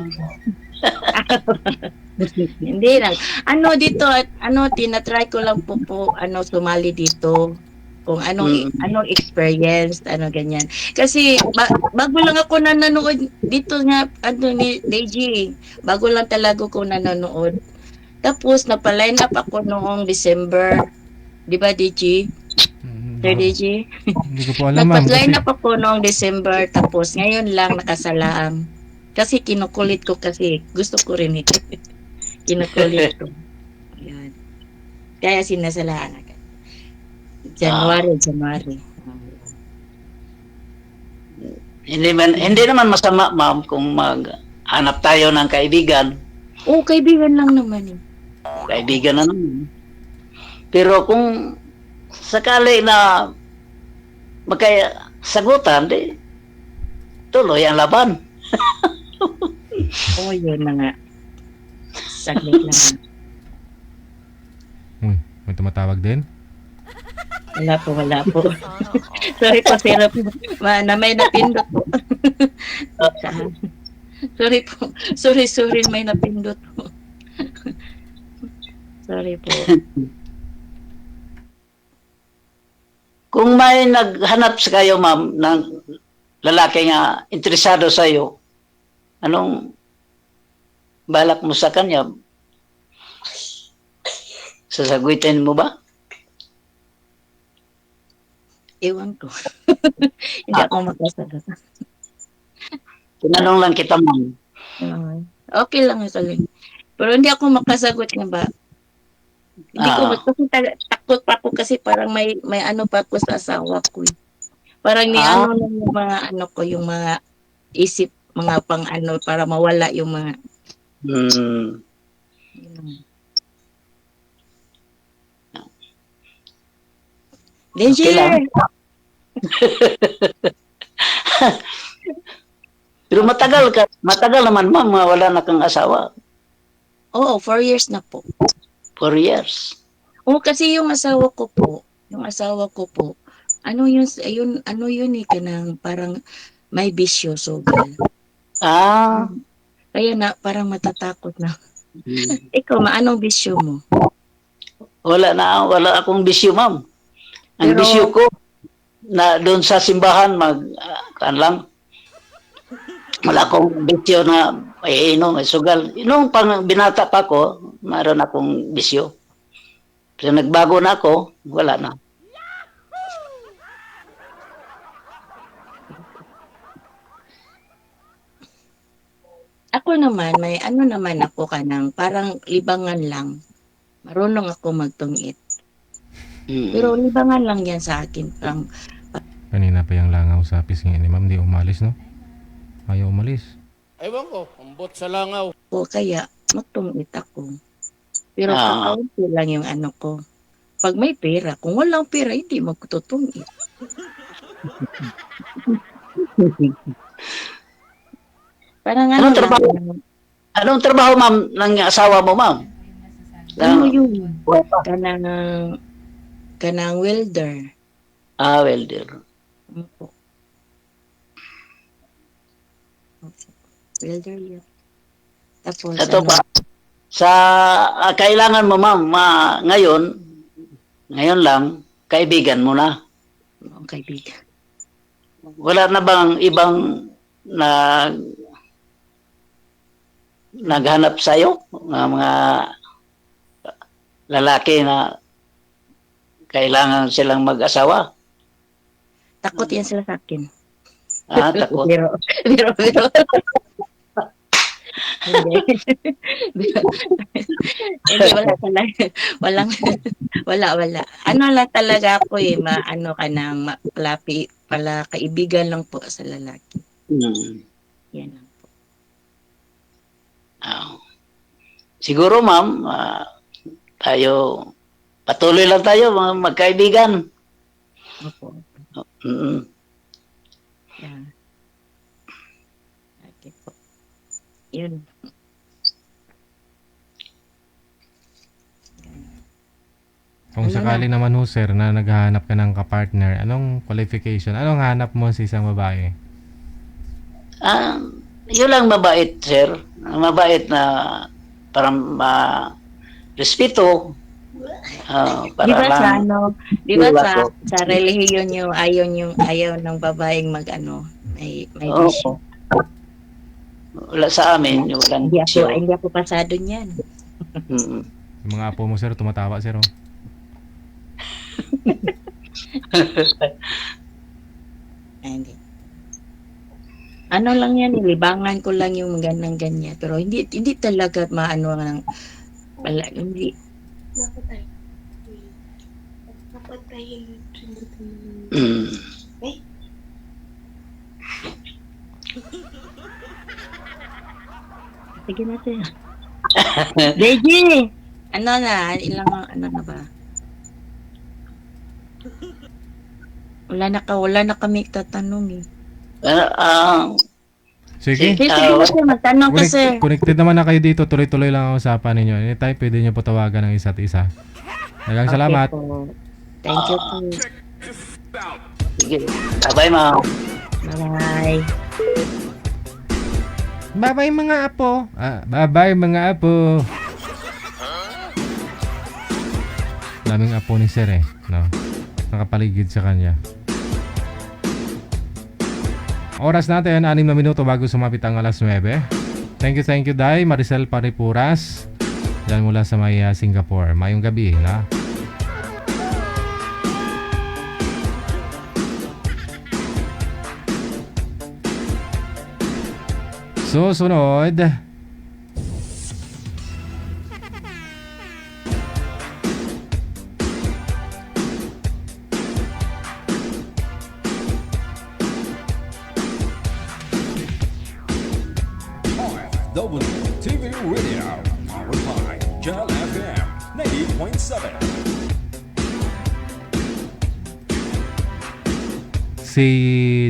Hindi lang. Ano dito, tinatry ko lang po, sumali dito. Kung anong experience, ganyan. Kasi bago lang ako nanonood dito nga, ni DJ. Bago lang talaga ko nanonood. Tapos nagpa-line up ako noong December. Di ba, DJ? Sir DJ? Hindi ko po alam, ma'am. Nagpa-line up ako noong December. Tapos ngayon lang nakasalaang. Kasi kinukulit ko kasi. Gusto ko rin ito. Kinukulit ko. Ayan. Kaya sinasalaan agad. January. Hindi naman masama, ma'am, kung maghanap tayo ng kaibigan. Oo, kaibigan lang naman eh. Kaibigan na naman. Pero kung sakali na magkasagutan, di tuloy ang laban. Oo, yun na nga. Saglit lang. May tumatawag din? Wala po. Sorry po, sir. Na may napindot po. Sorry po. Sorry, may napindot po. Sorry po. Kung may naghanap sa kayo, ma'am, ng lalaki nga interesado sa iyo, anong balak mo sa kanya? Sasagutin mo ba? Ewan ko. Hindi ako makasagot. Tinanong lang kita, ma'am. Okay lang yun. Pero hindi ako makasagot nga ba? Hindi ko kasi takot pa ako kasi parang may ano pa ako sa asawa ko. Parang ano lang yung mga ko, yung mga isip, mga pang para mawala yung mga Okay lang. Pero matagal naman, ma'am, wala na kang asawa. Oo, 4 years na po. 4 years. Oo, kasi yung asawa ko po, ano yun kanang parang may bisyo, sugal. Kaya na, parang matatakot na. Ikaw, anong bisyo mo? Wala akong bisyo, ma'am. Ang Pero, bisyo ko, na doon sa simbahan, lang. Wala akong bisyo na iinom, sugal. Nung pang binata pa ko, mayroon akong bisyo. Pero nagbago na ako, wala na. Ako naman, may naman ako kanang parang libangan lang. Marunong ako magtungit. Pero libangan lang yan sa akin. Kanina pa yung langaw sa pisngi ni ma'am. Di umalis, no? Ayaw umalis. Ewan ko, ambot sa langaw. O kaya, magtungit ako. Pero kakaunti lang yung ko. Pag may pera, kung walang pera, hindi magtutungit. Parang Anong trabaho, ma'am, ng asawa mo, ma'am? Ano yun? Kanang welder. Welder. Welder yun. Tapos, Ito ano, pa, sa kailangan mo ma'am, ngayon lang, kaibigan mo na. ang kaibigan. Wala na bang ibang naghanap sa'yo? Mga lalaki na kailangan silang mag-asawa? Takot yan sila sa akin. Takot. Biro. Hindi. Hindi, wala. Ano lang talaga ako ano ka nang pala kaibigan lang po sa lalaki. Yan lang po. Siguro ma'am, tayo, patuloy lang tayo mga magkaibigan. Opo. Yan. Okay po. Yun. Kung sakali naman ho sir na naghahanap ka ng kapartner, anong qualification? Anong hanap mo sa isang babae? Yun lang mabait, sir. Mabait na parang respeto. Di ba sa lang, di ba sa relihiyon nyo, ayaw ng babaeng may Oo. bisyo. Wala sa amin, walang bisyo. Hindi ako pasado niyan. Yung mga apo mo sir, tumatawa sir. Oh. Hindi. Ano lang yan, libangan ko lang yung ganyan. Pero hindi talaga maano ng hindi. Sige na sir. Deji! Ano na ba? Wala na kami tatanong eh. Sige. Sige na sir, magtanong ka sir. Connected naman na kayo dito. Tuloy-tuloy lang ang usapan ninyo. Anytime, pwede nyo po tawagan ng isa't isa. Dagang salamat. Po. Thank you po. Sige. Bye-bye, ma'am. Bye-bye. Bye-bye mga apo. Bye-bye mga apo. Daming apo ni sir eh. No? Nakapaligid sa kanya. Oras natin, 6 na minuto bago sumapit ang alas 9. Thank you, Day. Maricel Paripuras. Diyan mula sa may Singapore. Mayong gabi, na? Susunod. TV Radio, powered by Jal FM 90.7. Si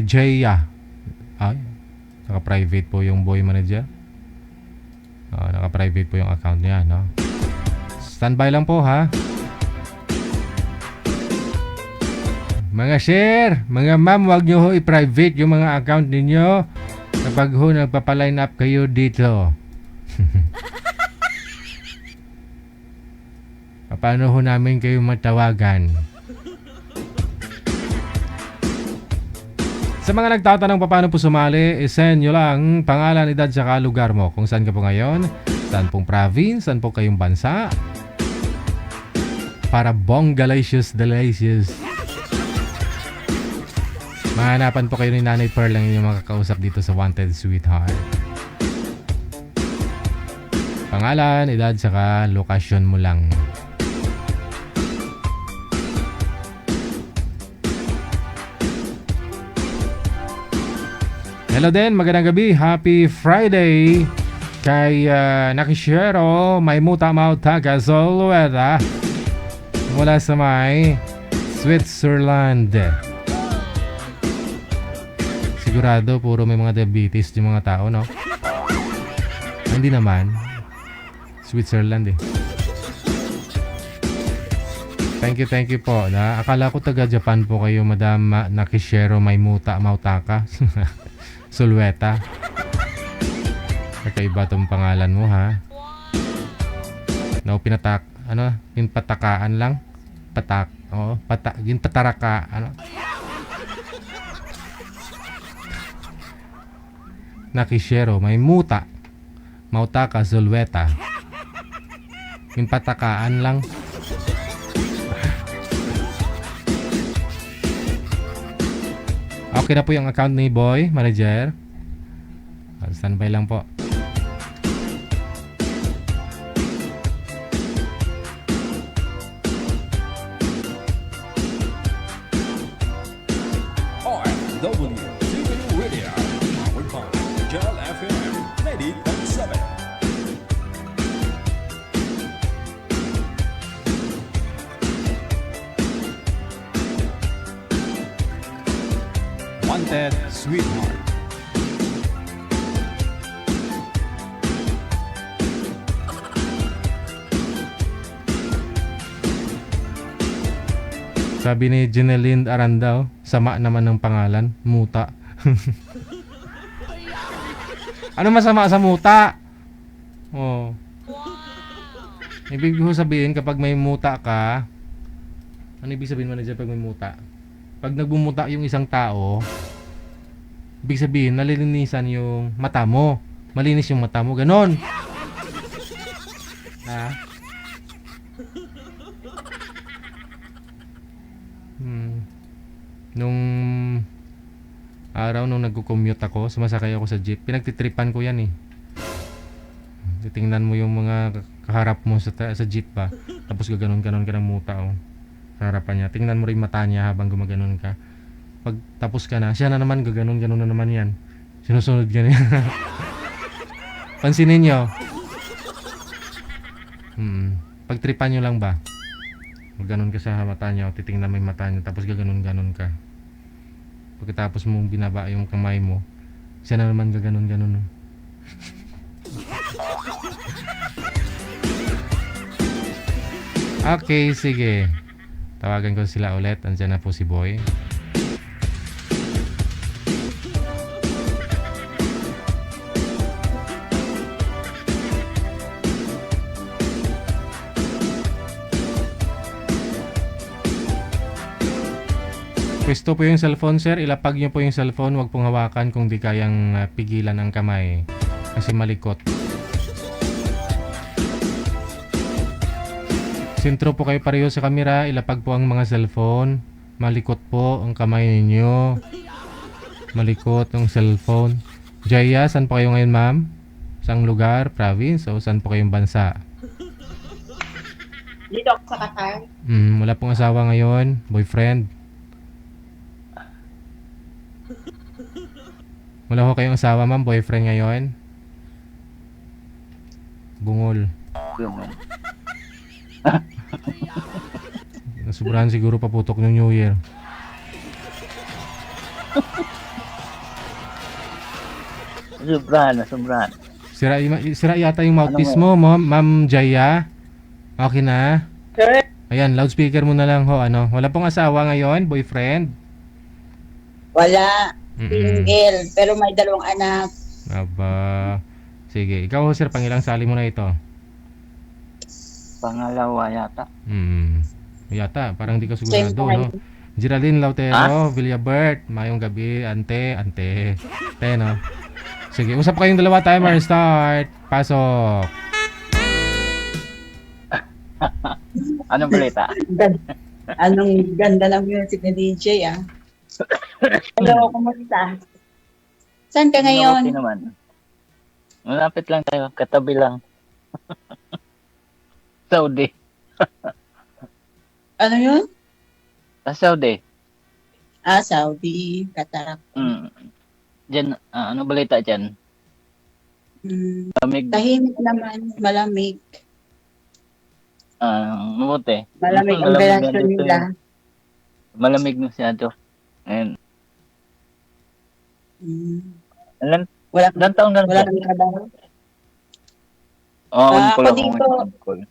Jaya. Ay, naka-private po yung boy manager. Naka-private po yung account niya, no? Standby lang po, ha? Mga share, mga ma'am, wag nyo ho i-private yung mga account ninyo kapag ho nagpapaline up kayo dito. Paano ho namin kayo matawagan? Sa mga nagtatanong paano po sumali, isend nyo lang pangalan, edad, saka lugar mo. Kung saan ka po ngayon, saan pong province, saan po kayong bansa. Para bongalicious, delicious. Mahanapan po kayo ni Nanay Pearl lang yung makakausap dito sa Wanted Sweetheart. Pangalan, edad, saka lokasyon mo lang. Hello din, magandang gabi. Happy Friday kay Nakishero Maymuta Mautaga Zolweda mula sa may Switzerland. Sigurado puro may mga diabetes yung mga tao, no? Hindi naman. Switzerland eh. Thank you po. Akala ko taga Japan po kayo, Madam Nakishero Maymuta Mautaka. Sulweta. Kakaiba tong pangalan mo, ha? No, pinpatakaan lang. Patak. Oo, ginpataraka. Ano? Nakishero, may muta. Mautaka, Zulweta. Pinpatakaan lang. Okay na po yung account ni Boy, manager. Standby lang po. OFW TV Radio, powered by Gel FM 90.7. Wanted Sweetheart. Sabi ni Jeneline Arandao, sama naman ng pangalan, muta. Ano masama sa muta? Oh. Ibig ko sabihin kapag may muta ka, ano ibig sabihin manager pag may muta? Pag nagbumuta yung isang tao, ibig sabihin nalilinisan yung mata mo. Malinis yung mata mo, ganon. Ha? Nung araw nung nagko-commute ako, sumasakay ako sa jeep, pinagtitripan ko yan eh. Titingnan mo yung mga kaharap mo sa jeep ba, tapos gaganon-ganon ka ng muta oh, sa harapan niya. Tingnan mo rin mata niya habang gumaganon ka. Pag tapos ka na, siya na naman gaganon-ganon na naman yan. Sinusunod ka niya. Pansinin nyo. Pagtripan nyo lang ba? Ganon ka sa mata niya o titingnan mo yung mata niya tapos gaganon-ganon ka. Pagkatapos mong binaba yung kamay mo, siya na naman gaganon-ganon. Okay, sige. Tawagan ko sila ulit. Andiyan na po si Boy. Pwesto po yung cellphone, sir. Ilapag nyo po yung cellphone. Huwag pong hawakan kung di kayang pigilan ang kamay. Kasi malikot. Sintro po kayo pareho sa camera. Ilapag po ang mga cellphone. Malikot po ang kamay ninyo. Malikot ang cellphone. Jaya, saan po kayo ngayon, ma'am? Saang lugar? Province? O saan po kayong bansa? Dito ako sa Qatar. Wala pong asawa ngayon? Boyfriend? Wala ko kayong asawa, ma'am? Boyfriend ngayon? Bungol. Nasubrahan siguro paputok ng New Year. Sobrahan. Sira yata yung mouthpiece mo, Ma'am Jaya. Okay na? Sir? Ayan, loudspeaker mo na lang ho. Ano? Wala pong asawa ngayon? Boyfriend? Wala. Single. Pero may 2 anak. Aba. Sige. Ikaw, sir, pangilang sali mo na ito? Pangalawa yata. Yata. Parang di ka sigurado, no? Geraldine Lautero, Villabert. Mayong gabi. Ante. No? Sige. Usap kayong dalawa. Timer start. Pasok. Anong balita? Anong ganda ng music ni DJ, ah. Hello, kumusta? Saan ka ngayon? Okay naman. Malapit lang tayo. Katabi lang. Saudi. Ano yun? Saudi. Saudi, Qatar. Diyan, ano balita dyan? Malamig. Tahimik naman, malamig. Mabuti. Malamig ang relasyon nila. Malamig na siya to. Ayun. Ilan taong na Wala kang trabaho? on call ako ako dito. ngayon, on call.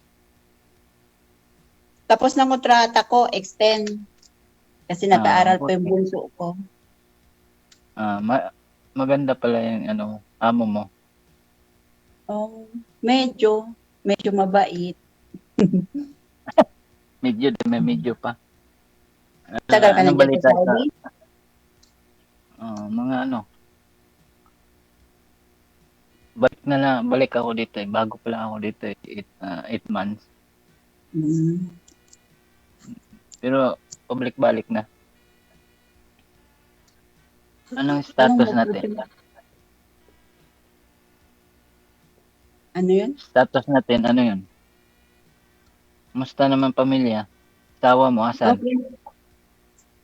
Tapos ng kontrata ko, extend. Kasi nag-aaral pa yung bunso ko. Maganda pala yung amo mo. Oh, medyo mabait. May medyo pa. Tagal ka na Anong dito balita sa sa Saudi? mga ano? Balik ako dito eh. Bago pa lang ako dito eh. 8 months. Mm. Pero pabalik-balik na. Anong status natin? Ano yun? Status natin, ano yun? Musta naman pamilya? Asawa mo, asan? Okay.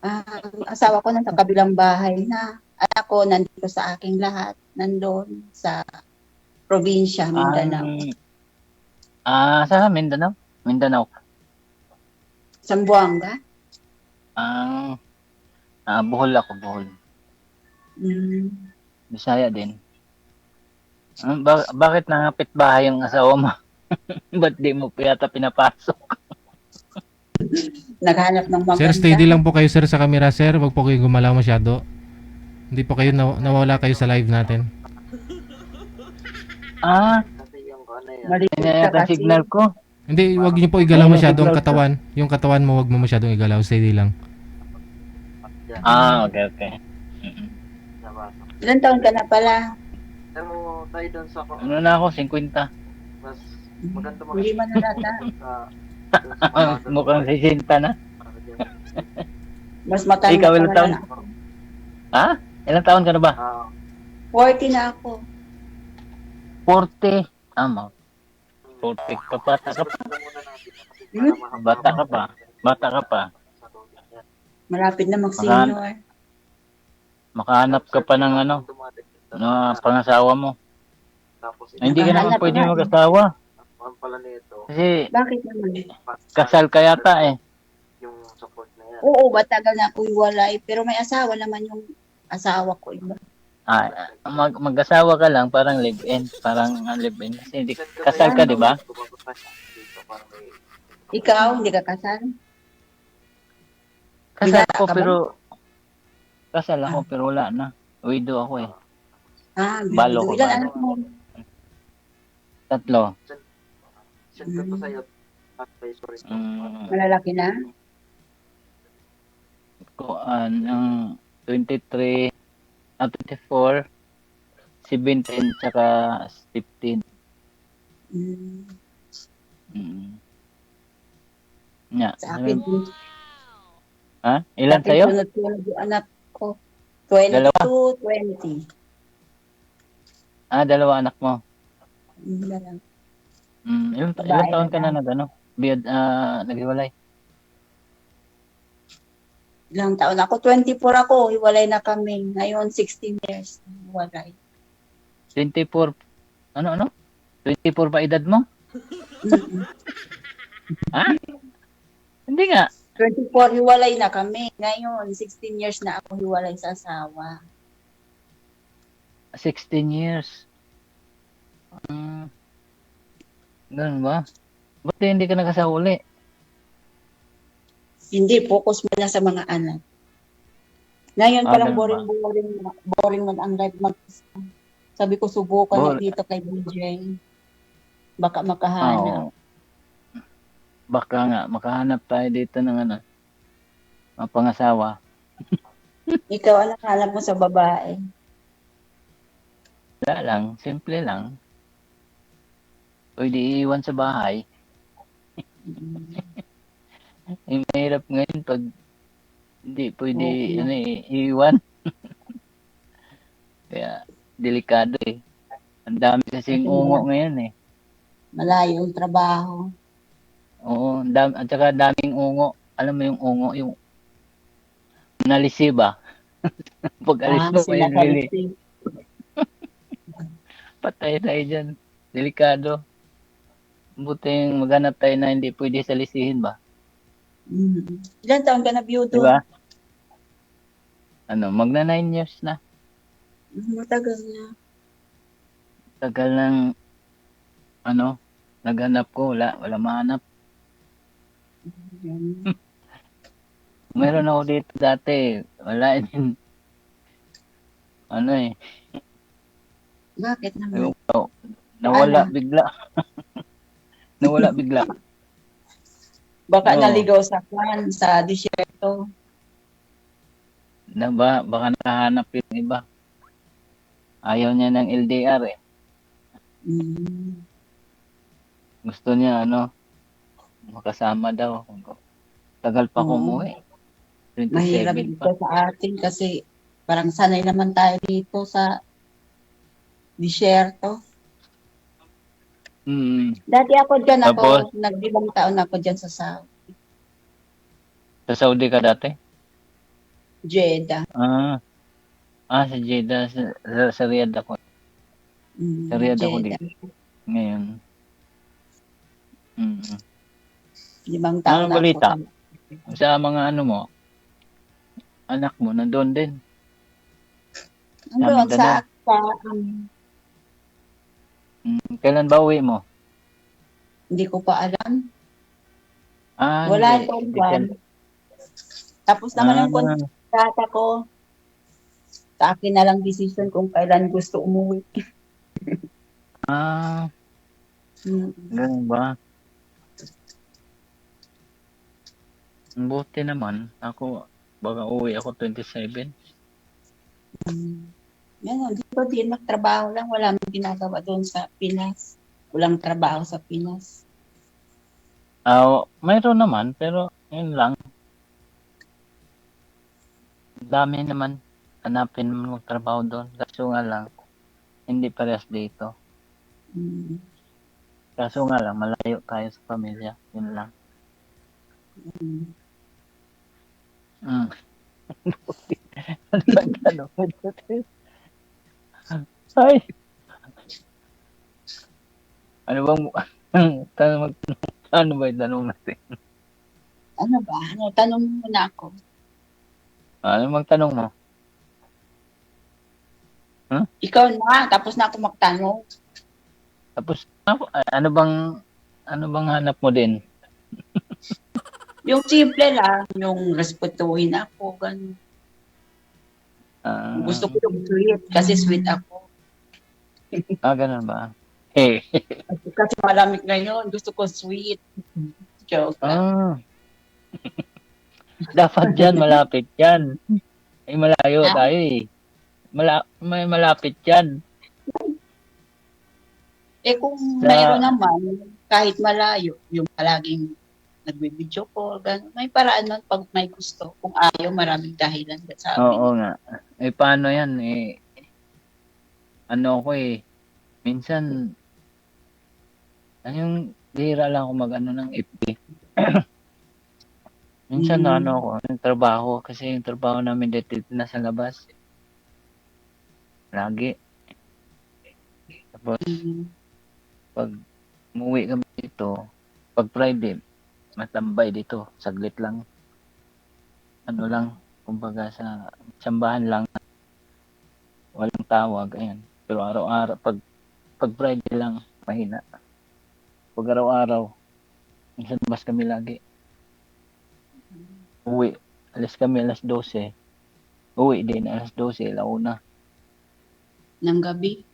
Ang asawa ko nasa kabilang bahay na. Anak ko nandito sa aking lahat. Nandun sa probinsya, Mindanao. Sa Mindanao? Mindanao. Zamboanga? Bohol ako, Bohol. Mm. Bisaya din. Bakit nangapit bahay yung asawa mo? Ba't di mo pa yata pinapasok? Naghanap ng maganda. Sir, steady lang po kayo sir sa camera sir. Huwag po kayo gumalaw masyado. Hindi po kayo nawala kayo sa live natin. Maliit Kanya ka yata kasi. signal ko. Hindi, huwag niyo po igalaw masyado ang katawan. Yung katawan mo, huwag mo masyadong igalaw. Steady lang. Okay. Ilan taon ka na pala? Ano na ako, 50. Hindi man nalata. Mukhang 60 na. Mas matanda Ikaw, pa ilang man taon? ako. Ilang taon ka na ba? 40 na ako. 40. Tama. 40 ka pa. Bata ka pa. Malapit na mag-senior. Makahanap ka pa ng pangasawa mo. Hindi ka naman Nakahanap pwede na. mag-asawa. Kasi Bakit naman? kasal ka yata eh. Oo, matagal na ako iwalay. Pero may asawa naman yung asawa ko. Iba. Mag-asawa ka lang, parang live-in. Kasi hindi, kasal ka, di ba? Ikaw, hindi ka kasal? Kasal Binata ako ka ba? Kasal ako pero wala na. Widow ako eh. Balo ko, Ilan balo. anak mo? 3. Malalaki na? Ang 23, 24, 17, tsaka 15. Sa akin, Ilan sa'yo? sunod-sunod yung anak ko. 22, Dalawa? 20. Dalawa anak mo. Dalawa. Ilang Babae taon ka na na naghiwalay? Ilang taon ako? 24 ako. Hiwalay na kami. Ngayon, 16 years. Hiwalay. 24, 24 pa edad mo? Hindi nga. 24, hiwalay na kami. Ngayon, 16 years na ako hiwalay sa asawa. 16 years. Ganun ba? Ba't hindi ka nakasawa uli? Hindi, focus mo na sa mga anak. Ngayon parang ganun ba? boring man ang life mag Sabi ko, subukan Bor- na dito kay DJ. Baka makahanap. Oo. Baka nga, makahanap tayo dito ng mga pangasawa. Ikaw, anong hanap mo sa babae? Wala lang, simple lang. Pwede iiwan sa bahay. Mahirap ngayon pag hindi pwede iiwan. Kaya, delikado eh. Ang dami kasing ungo ngayon eh. Malayo ang trabaho. Oo, at saka daming ungo. Alam mo yung ungo, yung nalisi ba? Pag alis mo, sila may lili. kalisi. Patay tayo dyan. Delikado. Buti yung maghanap tayo na hindi pwede salisihin ba? Ilan taon ka na biyudo? Diba? Magna 9 years na. Matagal na. Tagal ng, naghanap ko. Wala mahanap. Meron ako dito dati. Wala din. Bakit naman? Nawala bigla. Nawala bigla. Baka Oo. naligaw sa kwan, sa disyerto. Baka nahanap yung iba. Ayaw niya ng LDR eh. Mm. Gusto niya makasama daw. Tagal pa Oo. kumuwi. Mahirap 27 dito pa. sa atin kasi parang sanay naman tayo dito sa disyerto. Dati ako dyan, Tapos? nag-ibang taon ako dyan sa Sa Saudi ka dati? Jeddah. Sa Jeddah. Sa Riyadh ako. Sa Riyadh ako Jeddah. dito. Ngayon. Limang taon Ano na balita? ako. Sa mga anak mo, nandun din. Nandun sa Kailan ba uwi mo? hindi ko pa alam. Hindi. Wala itong kwan. Tapos naman yung kontrata ko. Sa akin na lang decision kung kailan gusto umuwi. Ganun ba? Buti naman. Baka uwi ako 27. Yan, dito din magtrabaho lang. Wala mong ginagawa doon sa Pinas. Walang trabaho sa Pinas. Mayroon naman, pero yun lang. Dami naman. Hanapin mo magtrabaho doon. Kaso nga lang, hindi parehas dito. Kaso nga lang, malayo tayo sa pamilya. Yun lang. Ano ba yung tanong? Ay! Ano ba yung tanong natin? Ano ba? Tanong mo muna ako. Ano magtanong mo? Ikaw na, tapos na ako magtanong. Tapos, ano bang hanap mo din? Yung simple lang, yung respetuhin ako, ganun. Gusto ko yung sweet, kasi sweet ako. Ganun ba? Kasi malamig ngayon, gusto ko sweet. Joke lang. Dapat dyan, malapit yan. Malayo tayo eh. May malapit yan. Kung mayroon naman, kahit malayo, yung palaging nagbe-video call, gano'n. May paraan man pag may gusto. Kung ayaw, maraming dahilan sa amin. Oo nga. Paano yan? Minsan, yung bihira lang ako mag-ano ng FB. Minsan ako, yung trabaho. Kasi yung trabaho namin dito na sa labas. Lagi. Tapos, pag umuwi kami dito, pag Friday, matambay dito, saglit lang. Kumbaga sa sambahan lang, walang tawag, ayan. Pero araw-araw, pag Friday lang, mahina. Pag araw-araw, minsan bas kami lagi. Uwi, alis kami alas 12. Uwi din alas 12, launa. Ng gabi?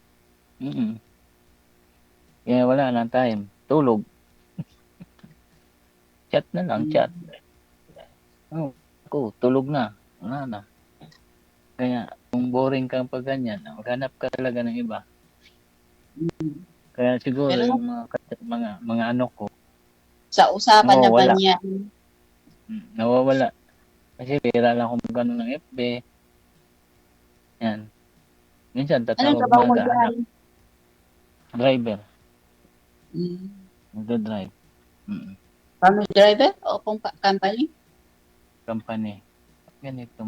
Kaya wala na time. Tulog. Chat na lang, chat. Tulog na. Wala na. Kaya, kung boring ka pag ganyan, maghanap ka talaga ng iba. Kaya siguro yung mga ano ko. Sa usapan na ba niya? Nawawala. Kasi pera lang kung magano ng FB. Yan. Minsan tatawag na driver. Nagda-drive. Farmer driver o company? Company. Ganito,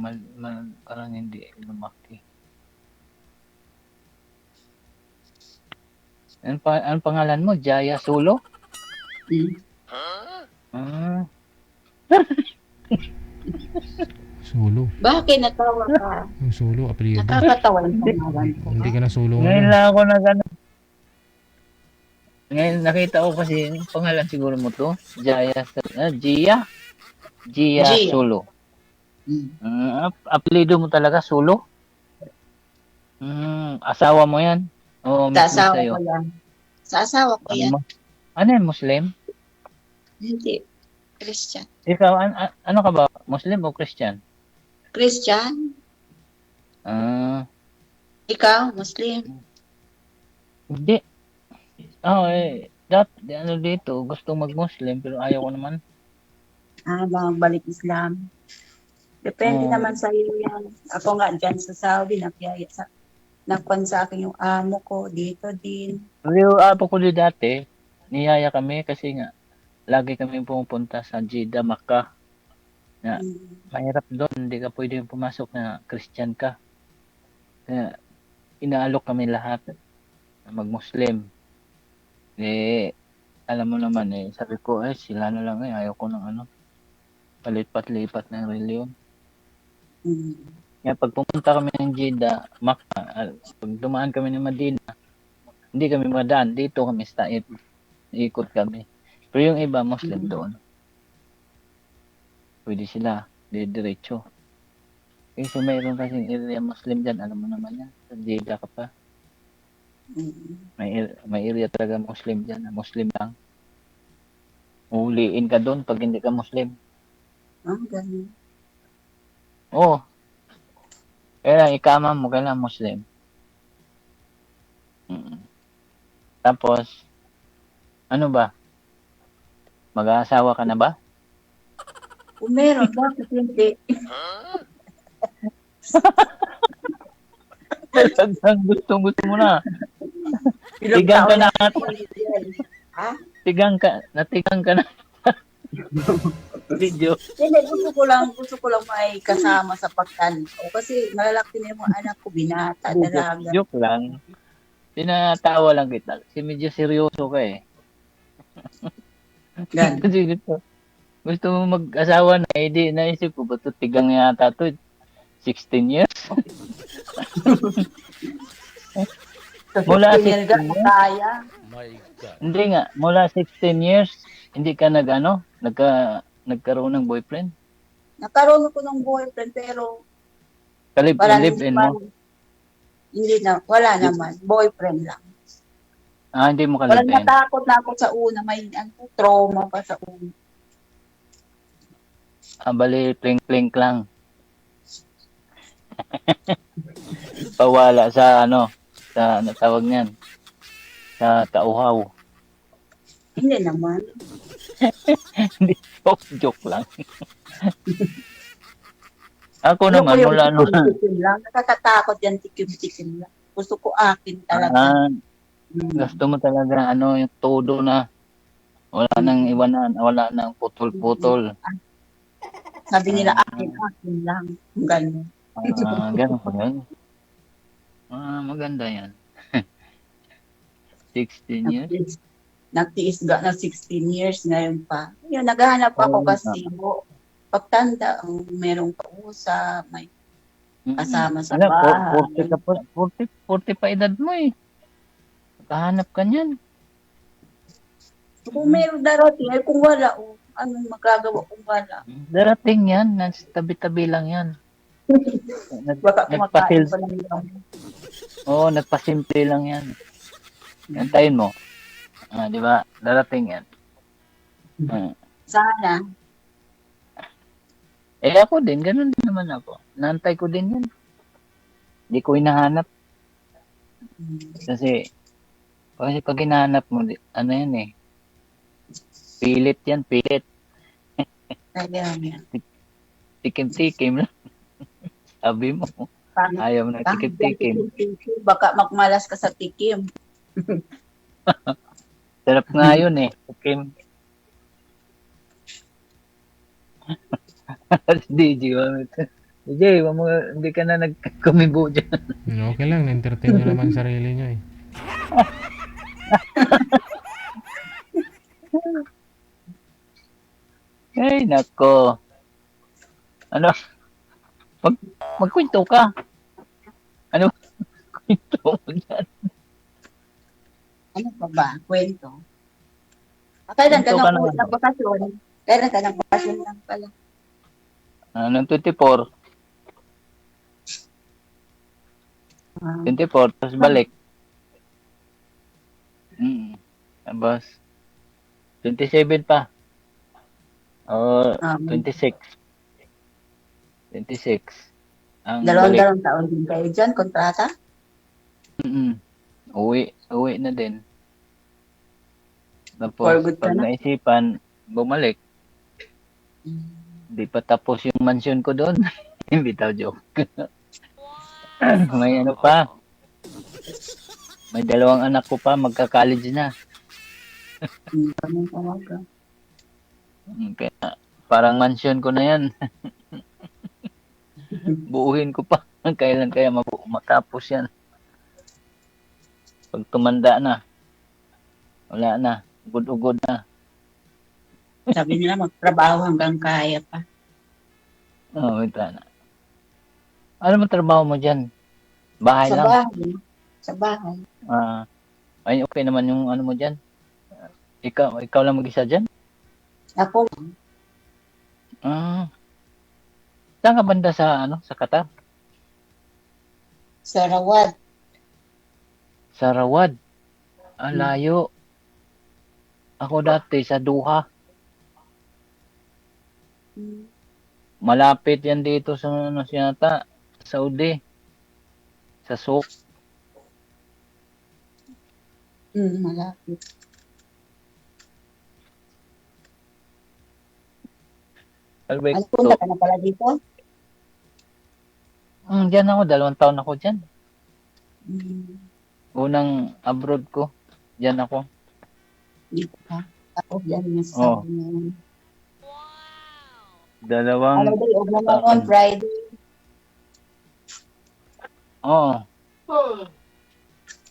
parang hindi lumaki. Ano pangalan mo? Jaya Sulo? Sulo. Bakit natawa ka? Yung Sulo, apelyido. Nakakatawa yung pangalan. Hindi ka na Sulo. Ngayon lang ako Ngayon nakita ko kasi yung pangalan siguro mo to. Jia Sulo. Apelido mo talaga Sulo? Asawa mo yan? O mismo Asawa sa'yo? ko yan. Sa asawa ko yan. Ano yan, Muslim? Hindi. Christian. Ikaw, ano ka ba? Muslim o Christian? Christian? Ikaw, Muslim? Hindi. Ano dito, gusto mag-Muslim, pero ayaw ko naman. Balik Islam. Depende naman sa iyo yan. Ako nga dyan sa Saudi, nagpan sa akin yung amo ko, dito din. Pero apo ko din dati, niyaya kami kasi nga, lagi kami pumupunta sa Jeddah, Makkah. Na, mahirap doon, hindi ka pwede pumasok na Christian ka. Kaya, inaalok kami lahat na mag-Muslim. Alam mo naman sabi ko, sila na lang ayaw ko ng palipat-lipat ng reliyon. Kaya pag pumunta kami ng Jeddah, Makkah, pag dumaan kami ng Madina, hindi kami madaan. Dito kami sa Taif. Ikot kami. Pero yung iba, Muslim doon. Pwede sila. Diretso. Kasi mayroon kasing area Muslim dyan. Alam mo naman yan. Sa Jeddah ka pa. May area talaga Muslim dyan. Muslim lang. Uhuliin ka doon pag hindi ka Muslim. Ganun. Oo. Kaya ikama mo, kailangan Muslim. Tapos, ano ba? Mag-aasawa ka na ba? Kung meron, bakit hindi? Gusto mo na. Tigang ka na. Natigang ka na. Video. Hindi, gusto ko lang may kasama sa pagtanto. Kasi malalaki na yung mga anak ko, binata, dalaga. Joke lang. Tinatawa lang kita. Kasi medyo seryoso ka Kasi gusto mo mag-asawa na, hindi naisip ko ba ito tigang yata ito? 16 years? Mula 16 years? Hindi nga, mula 16 years, hindi ka nagkaroon ng boyfriend? Nagkaroon ako ng boyfriend, pero live-in mo? Hindi na, wala naman. Boyfriend lang. Hindi mo Walang ka-live-in? natakot na ako sa una. May trauma pa sa una. Bali, plink-plink lang. Pawala sa sa tawag niyan, sa tauhaw. Hindi naman. Hindi, joke lang. Ako naman, mula nung... Nakakatakot yan, tikim-tikim lang. Gusto ko akin talaga. Gusto mo talaga, yung todo na wala nang iwanan, wala nang putol-putol. Sabi nila, akin lang. Ganyan. Ganun pa yan. Maganda yan. 16 years? Nagtiis na 16 years ngayon pa. Yun, naghahanap ako kasi pagtanda, merong kausap, may kasama sa bahay. 40 pa edad mo Nakahanap ka niyan. Kung meron darating, kung wala, anong magagawa kung wala? Darating yan, nasa tabi-tabi lang yan. Baka kumakain pa lang yan. Oo, nagpasimple lang yan. Antayin mo. Di ba? Darating yan. Sana. Ako din, ganun din naman ako. Naantay ko din yan. Hindi ko hinahanap. Kasi pag hinahanap mo, yan pilit yan, pilit. Tikim-tikim lang. Sabi mo, ayaw mo na tikim-tikim. Baka magmalas ka sa tikim. Sarap nga yun tikim. DJ, hindi ka na nagkumibo dyan. Okay lang, na-entertain nyo naman sarili nyo Ay, nako. Magkwento ka. Kwento mo dyan. Ano pa ba? Kwento? Kailan ka ng bakasyon? Kailan ka ng bakasyon lang pala? Noong 24. 24, tapos balik. Tapos, 27 pa. O, 26. 26. Ang balik. Dalawang taon din kayo dyan, kontrata? Uwi na din. For Tapos, good ka pag na? naisipan, bumalik. Di pa tapos yung mansion ko doon. Hindi tao joke. May ano pa. May 2 anak ko pa, magka-college na. Ganun talaga. Kaya, parang mansion ko na yan. Buuhin ko pa. Kailan kaya matapos yan. Pag tumanda na, wala na. Ugod-ugod na. Sabi nila magtrabaho hanggang kaya pa. Oo, wait na. Ano mo trabaho mo dyan? Bahay Sa lang? bahay. Sa bahay. Ay, okay naman yung ano mo dyan. Ikaw lang mag-isa dyan? Ako, Saan ka banda sa Qatar? sa Rawad. Sa Rawad. Layo. Ako dati sa Doha. Malapit yan dito sa sinata, Saudi. Sa Souk. Malapit. Albay Ano, punta ka na pala dito? Diyan ako, 2 taon ako dyan. Mm, Unang abroad ko, dyan ako. dito ka. Tapos dyan yung Oo. sabi niya. Ano 2 day, huwag naman on Friday. Oo.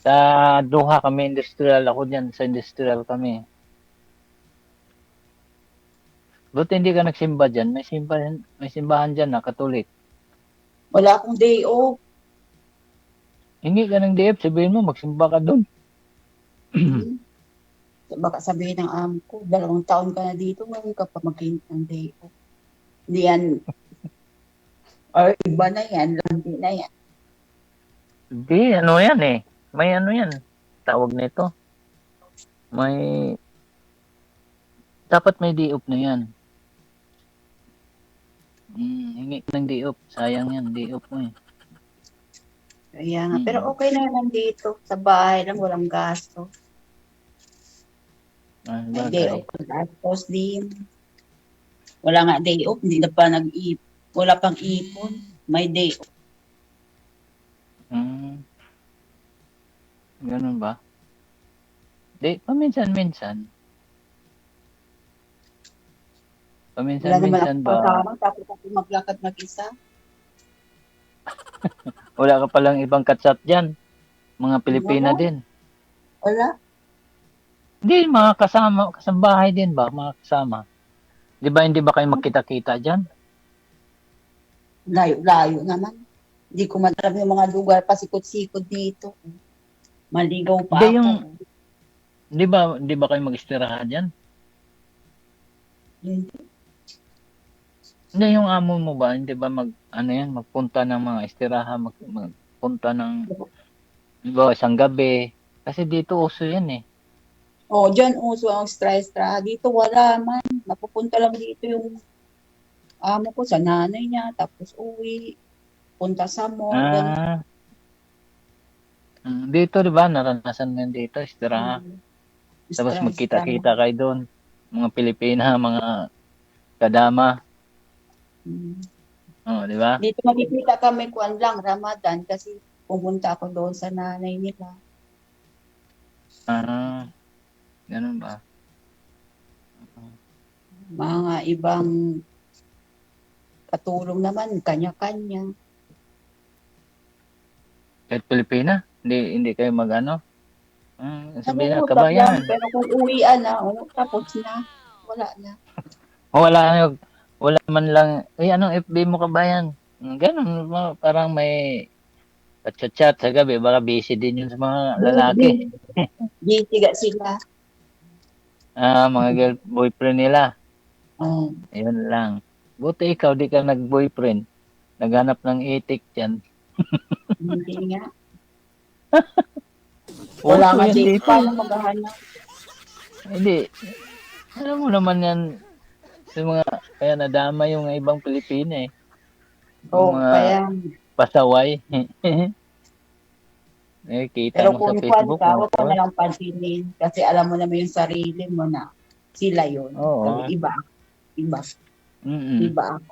Sa Doha kami, industrial ako dyan. Sa industrial kami. Buti hindi ka nagsimba dyan. May simbahan dyan na, Katolik. Wala akong day off. Hingi ka ng DF, sabihin mo, magsimba ka doon. Baka sabihin ng amo ko, 2 taon ka na dito, ngayon ka pa mag-hint ng day off. Hindi yan. Or iba na yan, landi na yan. Hindi, ano yan eh. May ano yan. Tawag nito. Dapat may day off na yan. Hingi ng day off. Sayang yan, day off mo eh. Kaya nga, pero okay na lang dito. Sa bahay lang, walang gasto. May day Bagay. off ka gastos din. Wala nga day off, hindi na pa wala pang ipon. May day off. Ganun ba? Di, paminsan-minsan. Wala naman Paminsan-minsan ako ba? kasama, tapos ako maglakad mag-isa. Wala ka palang ibang katsat dyan. Mga Pilipina Wala. din. Wala. Hindi, mga kasambahay din ba? Mga kasama. Di ba, hindi ba kayo magkita-kita dyan? Layo-layo naman. Hindi ko matrap yung mga lugar, pasikot-sikot dito. Maligaw pa Hindi, ako. Di ba kayo mag-istirahan dyan? Hindi. Hindi, yung amo mo ba, hindi ba magpunta ng mga istirahan, magpunta ng, di ba, isang gabi. Kasi dito uso yan eh. Dyan uso ang extra-extra. Dito wala man. Napupunta lang dito yung amo ko sa nanay niya, tapos uwi. Punta sa mall. ganun. Dito, di ba, naranasan mo yan dito, istirahan. Tapos Extra-extra. magkita-kita kayo doon. Mga Pilipina, mga kadama. Di ba? Dito makikita kami kuan lang, Ramadan, kasi pumunta ako doon sa nanay nila. Ganun ba? Mga ibang katulong naman, kanya-kanya. Kahit Pilipina? Hindi kayo mag-ano? Sabihin na, Nangungutap kabayan. lang, pero kung uwian na, tapos na. Wala na. Wala man lang, anong FB mo kabayan? Ganun, parang may chat-chat sa gabi, baka busy din yun sa mga lalaki. Gitiga sila. Mga boyfriend nila. Oh. Ayun lang. Buti ikaw, di ka nag-boyfriend. Naghanap ng itik dyan. Hindi nga. Wala Uso nga yan dito. dito. Paano maghahanap? Hindi. Alam mo naman yan, yung mga, kaya nadama yung ibang Pilipino eh. Oo, Yung mga kaya, pasaway. Eh, kita pero mo sa kung Facebook. ka, huwag mo na lang pansinin kasi alam mo naman yung sarili mo na sila yun. Oo. Kasi iba. Mm-mm. Iba ako.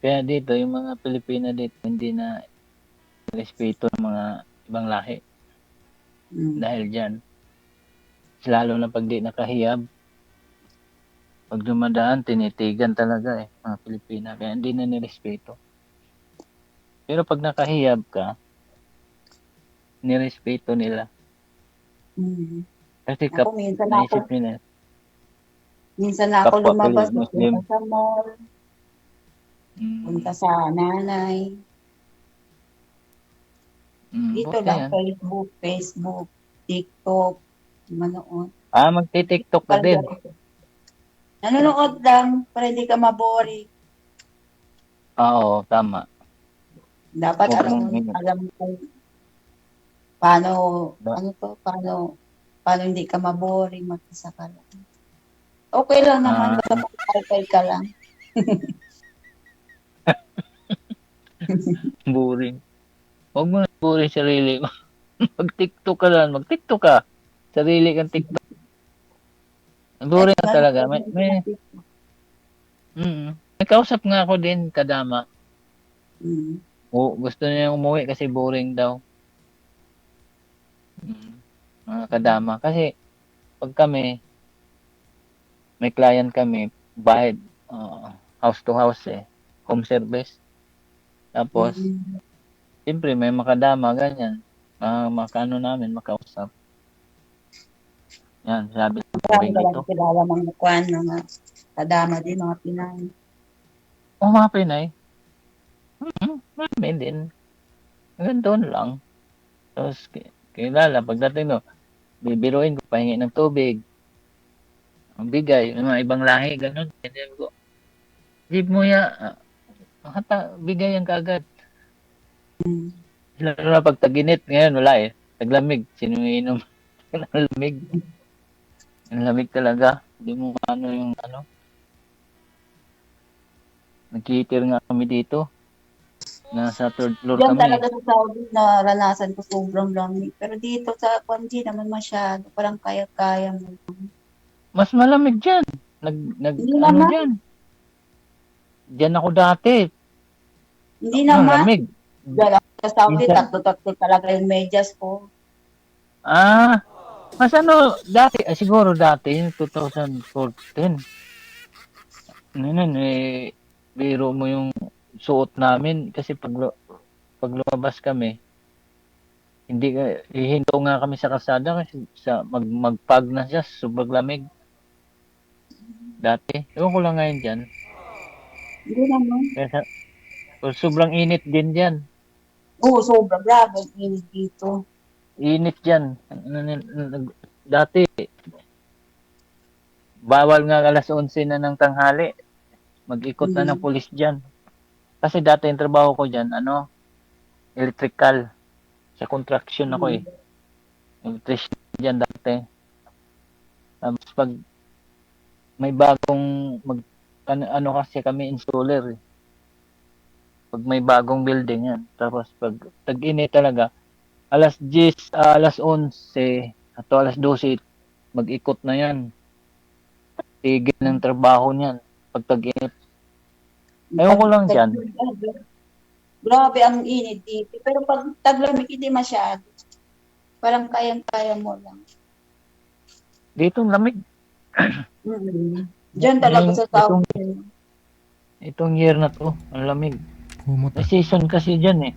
Kaya dito, yung mga Pilipino dito, hindi na respeto ng mga ibang lahi. Dahil dyan. Lalo na pag di nakahiyab. Pag dumadaan, tinitigan talaga mga Pilipina. Kaya hindi na nirespeto. Pero pag nakahiyab ka, nirespeto nila. Kasi Ako, minsan na ako kapwa lumabas Muslim. punta sa mall, punta sa nanay. Dito Okay lang, yan. Facebook, TikTok, manood. Magti-TikTok ka din. Nanonood lang para hindi ka mabori. Oo, tama. Dapat Huwag mong alam ko paano hindi ka mabori, mag-isa ka lang. Okay lang naman, basta pag-type ka lang. Boring. Huwag mo na boring sarili mo. Mag-TikTok ka lang. Mag-TikTok ka. Sarili kang TikTok. Boring na talaga. May kausap nga ako din, kadama. Gusto niya umuwi kasi boring daw. Mga kadama. Kasi pag kami, may client kami, bahay, house to house home service. Tapos, siyempre may makadama, ganyan. Makano namin, makausap. Yan, sabi ko dito. Kilala mga kwan, mga kadama din, mga Pinay. Mga Pinay? Marami din. Hanggang doon lang. Tapos, kilala, pagdating no, bibiruin ko, pahingi ng tubig. Ang bigay, mga ibang lahi, ganun. Ganyan ko. Jeep mo bigay yan kaagad. Lalo na pag taginit, ngayon wala Taglamig, sino inom? Lamig. Ang lamig talaga. Hindi mo yung Nag-heater nga kami dito. Nasa third floor Diyan kami. talaga sa Saudi, naranasan ko sobrang lamig. Pero dito sa Kwanji naman masyado. Parang kaya-kaya mo. Mas malamig dyan. Dyan. Diyan ako dati. Hindi naman. Malamig. Diyan ako sa Saudi, tatlo-tatlo talaga yung medyas ko. Mas dati, siguro dati, yung 2014. Biro mo yung suot namin kasi pag lumabas kami, hihinto nga kami sa kalsada kasi magpag na siya, sobrang lamig. Dati. Ewan ko lang ngayon dyan. Hindi naman. Sobrang init din dyan. Oo, sobrang grabe. Init dito. Init dyan. Dati, bawal nga alas 11 na ng tanghali. Mag-ikot na ng pulis dyan. Kasi dati yung trabaho ko dyan, electrical. Sa construction ako Electrician dyan dati. Tapos pag may bagong kasi kami installer Pag may bagong building yan. Tapos pag tag-init talaga, alas 10, alas 11, at alas 12, mag-ikot na yan. Tigil ng trabaho niyan pag tag-init. Ewan ko lang dyan. Grabe ang init dito. Pero pag taglamig, hindi masyado. Parang kayang-kaya mo lang. Dito lamig. Diyan talaga sa South. Itong year na to, ang lamig. May season kasi dyan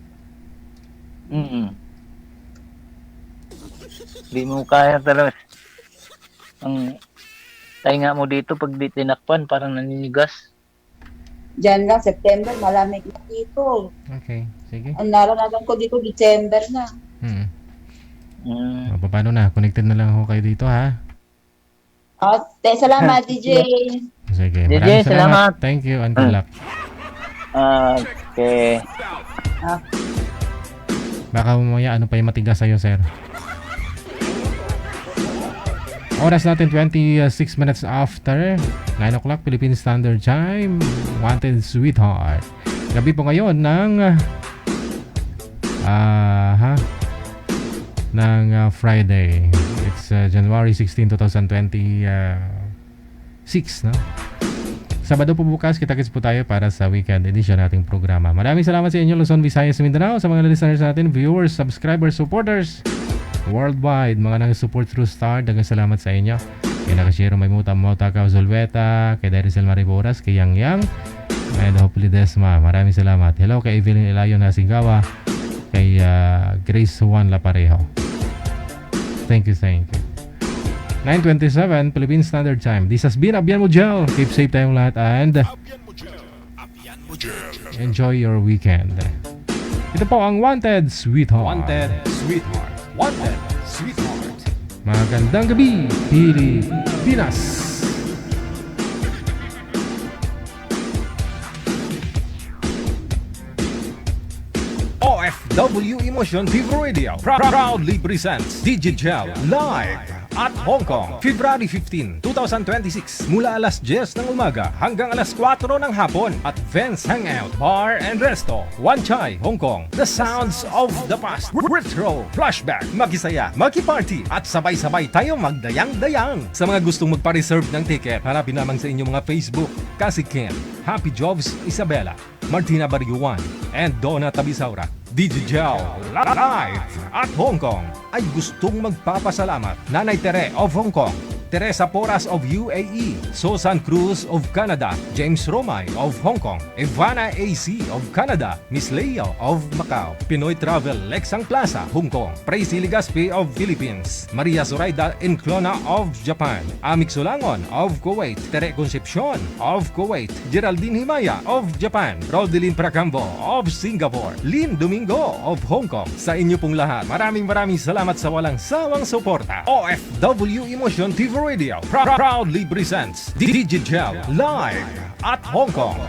Hindi mo kaya talaga. Ang tainga mo dito pag di tinakpan, parang naninigas. Diyan lang, September, malamig na dito. Okay, sige. Ang naranasan ko dito, December na. Paano na? Connected na lang ako kayo dito, ha? Salamat, DJ. Sige, DJ, maraming salamat. Thank you and good luck. Okay. Baka mamaya ano pa yung matigas sa'yo, sir? Oras natin 26 minutes after 9 o'clock Philippine Standard Time. Wanted Sweetheart. Gabi po ngayon ng Friday. It's January 16, 2026, no? Sabado po bukas, kita-kits po tayo para sa weekend edition nating programa. Maraming salamat sa inyo, Luzon, Visayas, Mindanao, sa mga listeners natin, viewers, subscribers, supporters worldwide, mga nag-support through Star, dagang salamat sa inyo. Kay Nakashiro Maymuta, Mota Zulveta, kay Daricel Mariboras, kay Yang Yang, and hopefully Desma. Maraming salamat. Hello kay Evelyn Elayon Nasingawa, kay Grace Juan Laparejo. Thank you. 9:27 Philippine Standard Time. This has been Abian Mujel. Keep safe tayong lahat and enjoy your weekend. Ito po ang Wanted Sweetheart. Wanted Sweetheart. Wanted Sweetheart. Magandang gabi, Pilipinas. OFW Emotion Fever Radio proudly presents DigiGel Live at Hong Kong, February 15, 2026 mula alas 10 ng umaga hanggang alas 4 ng hapon at Vance Hangout Bar and Resto, Wan Chai, Hong Kong. The sounds of the past, retro, flashback, makisaya, makiparty at sabay-sabay tayo magdayang-dayang. Sa mga gustong magpa-reserve ng ticket, hanapin lamang sa inyong mga Facebook, Kasi Kim, Happy Jobs Isabela, Martina Bariguan, and Donna Tabisaura. DigiGel Live at Hong Kong ay gustong magpapasalamat Nanay Tere of Hong Kong, Teresa Porras of UAE, Susan Cruz of Canada, James Romay of Hong Kong, Ivana AC of Canada, Miss Leo of Macau, Pinoy Travel Lexang Plaza, Hong Kong, Praisy Ligaspi of Philippines, Maria Zoraida Enclona of Japan, Amik Sulangon of Kuwait, Tere Concepcion of Kuwait, Geraldine Himaya of Japan, Rodeline Pracambo of Singapore, Lynn Domingo of Hong Kong. Sa inyo pong lahat, maraming salamat sa walang sawang suporta. OFW Emotion TV Radio proudly presents DigiGel Live at Hong Kong,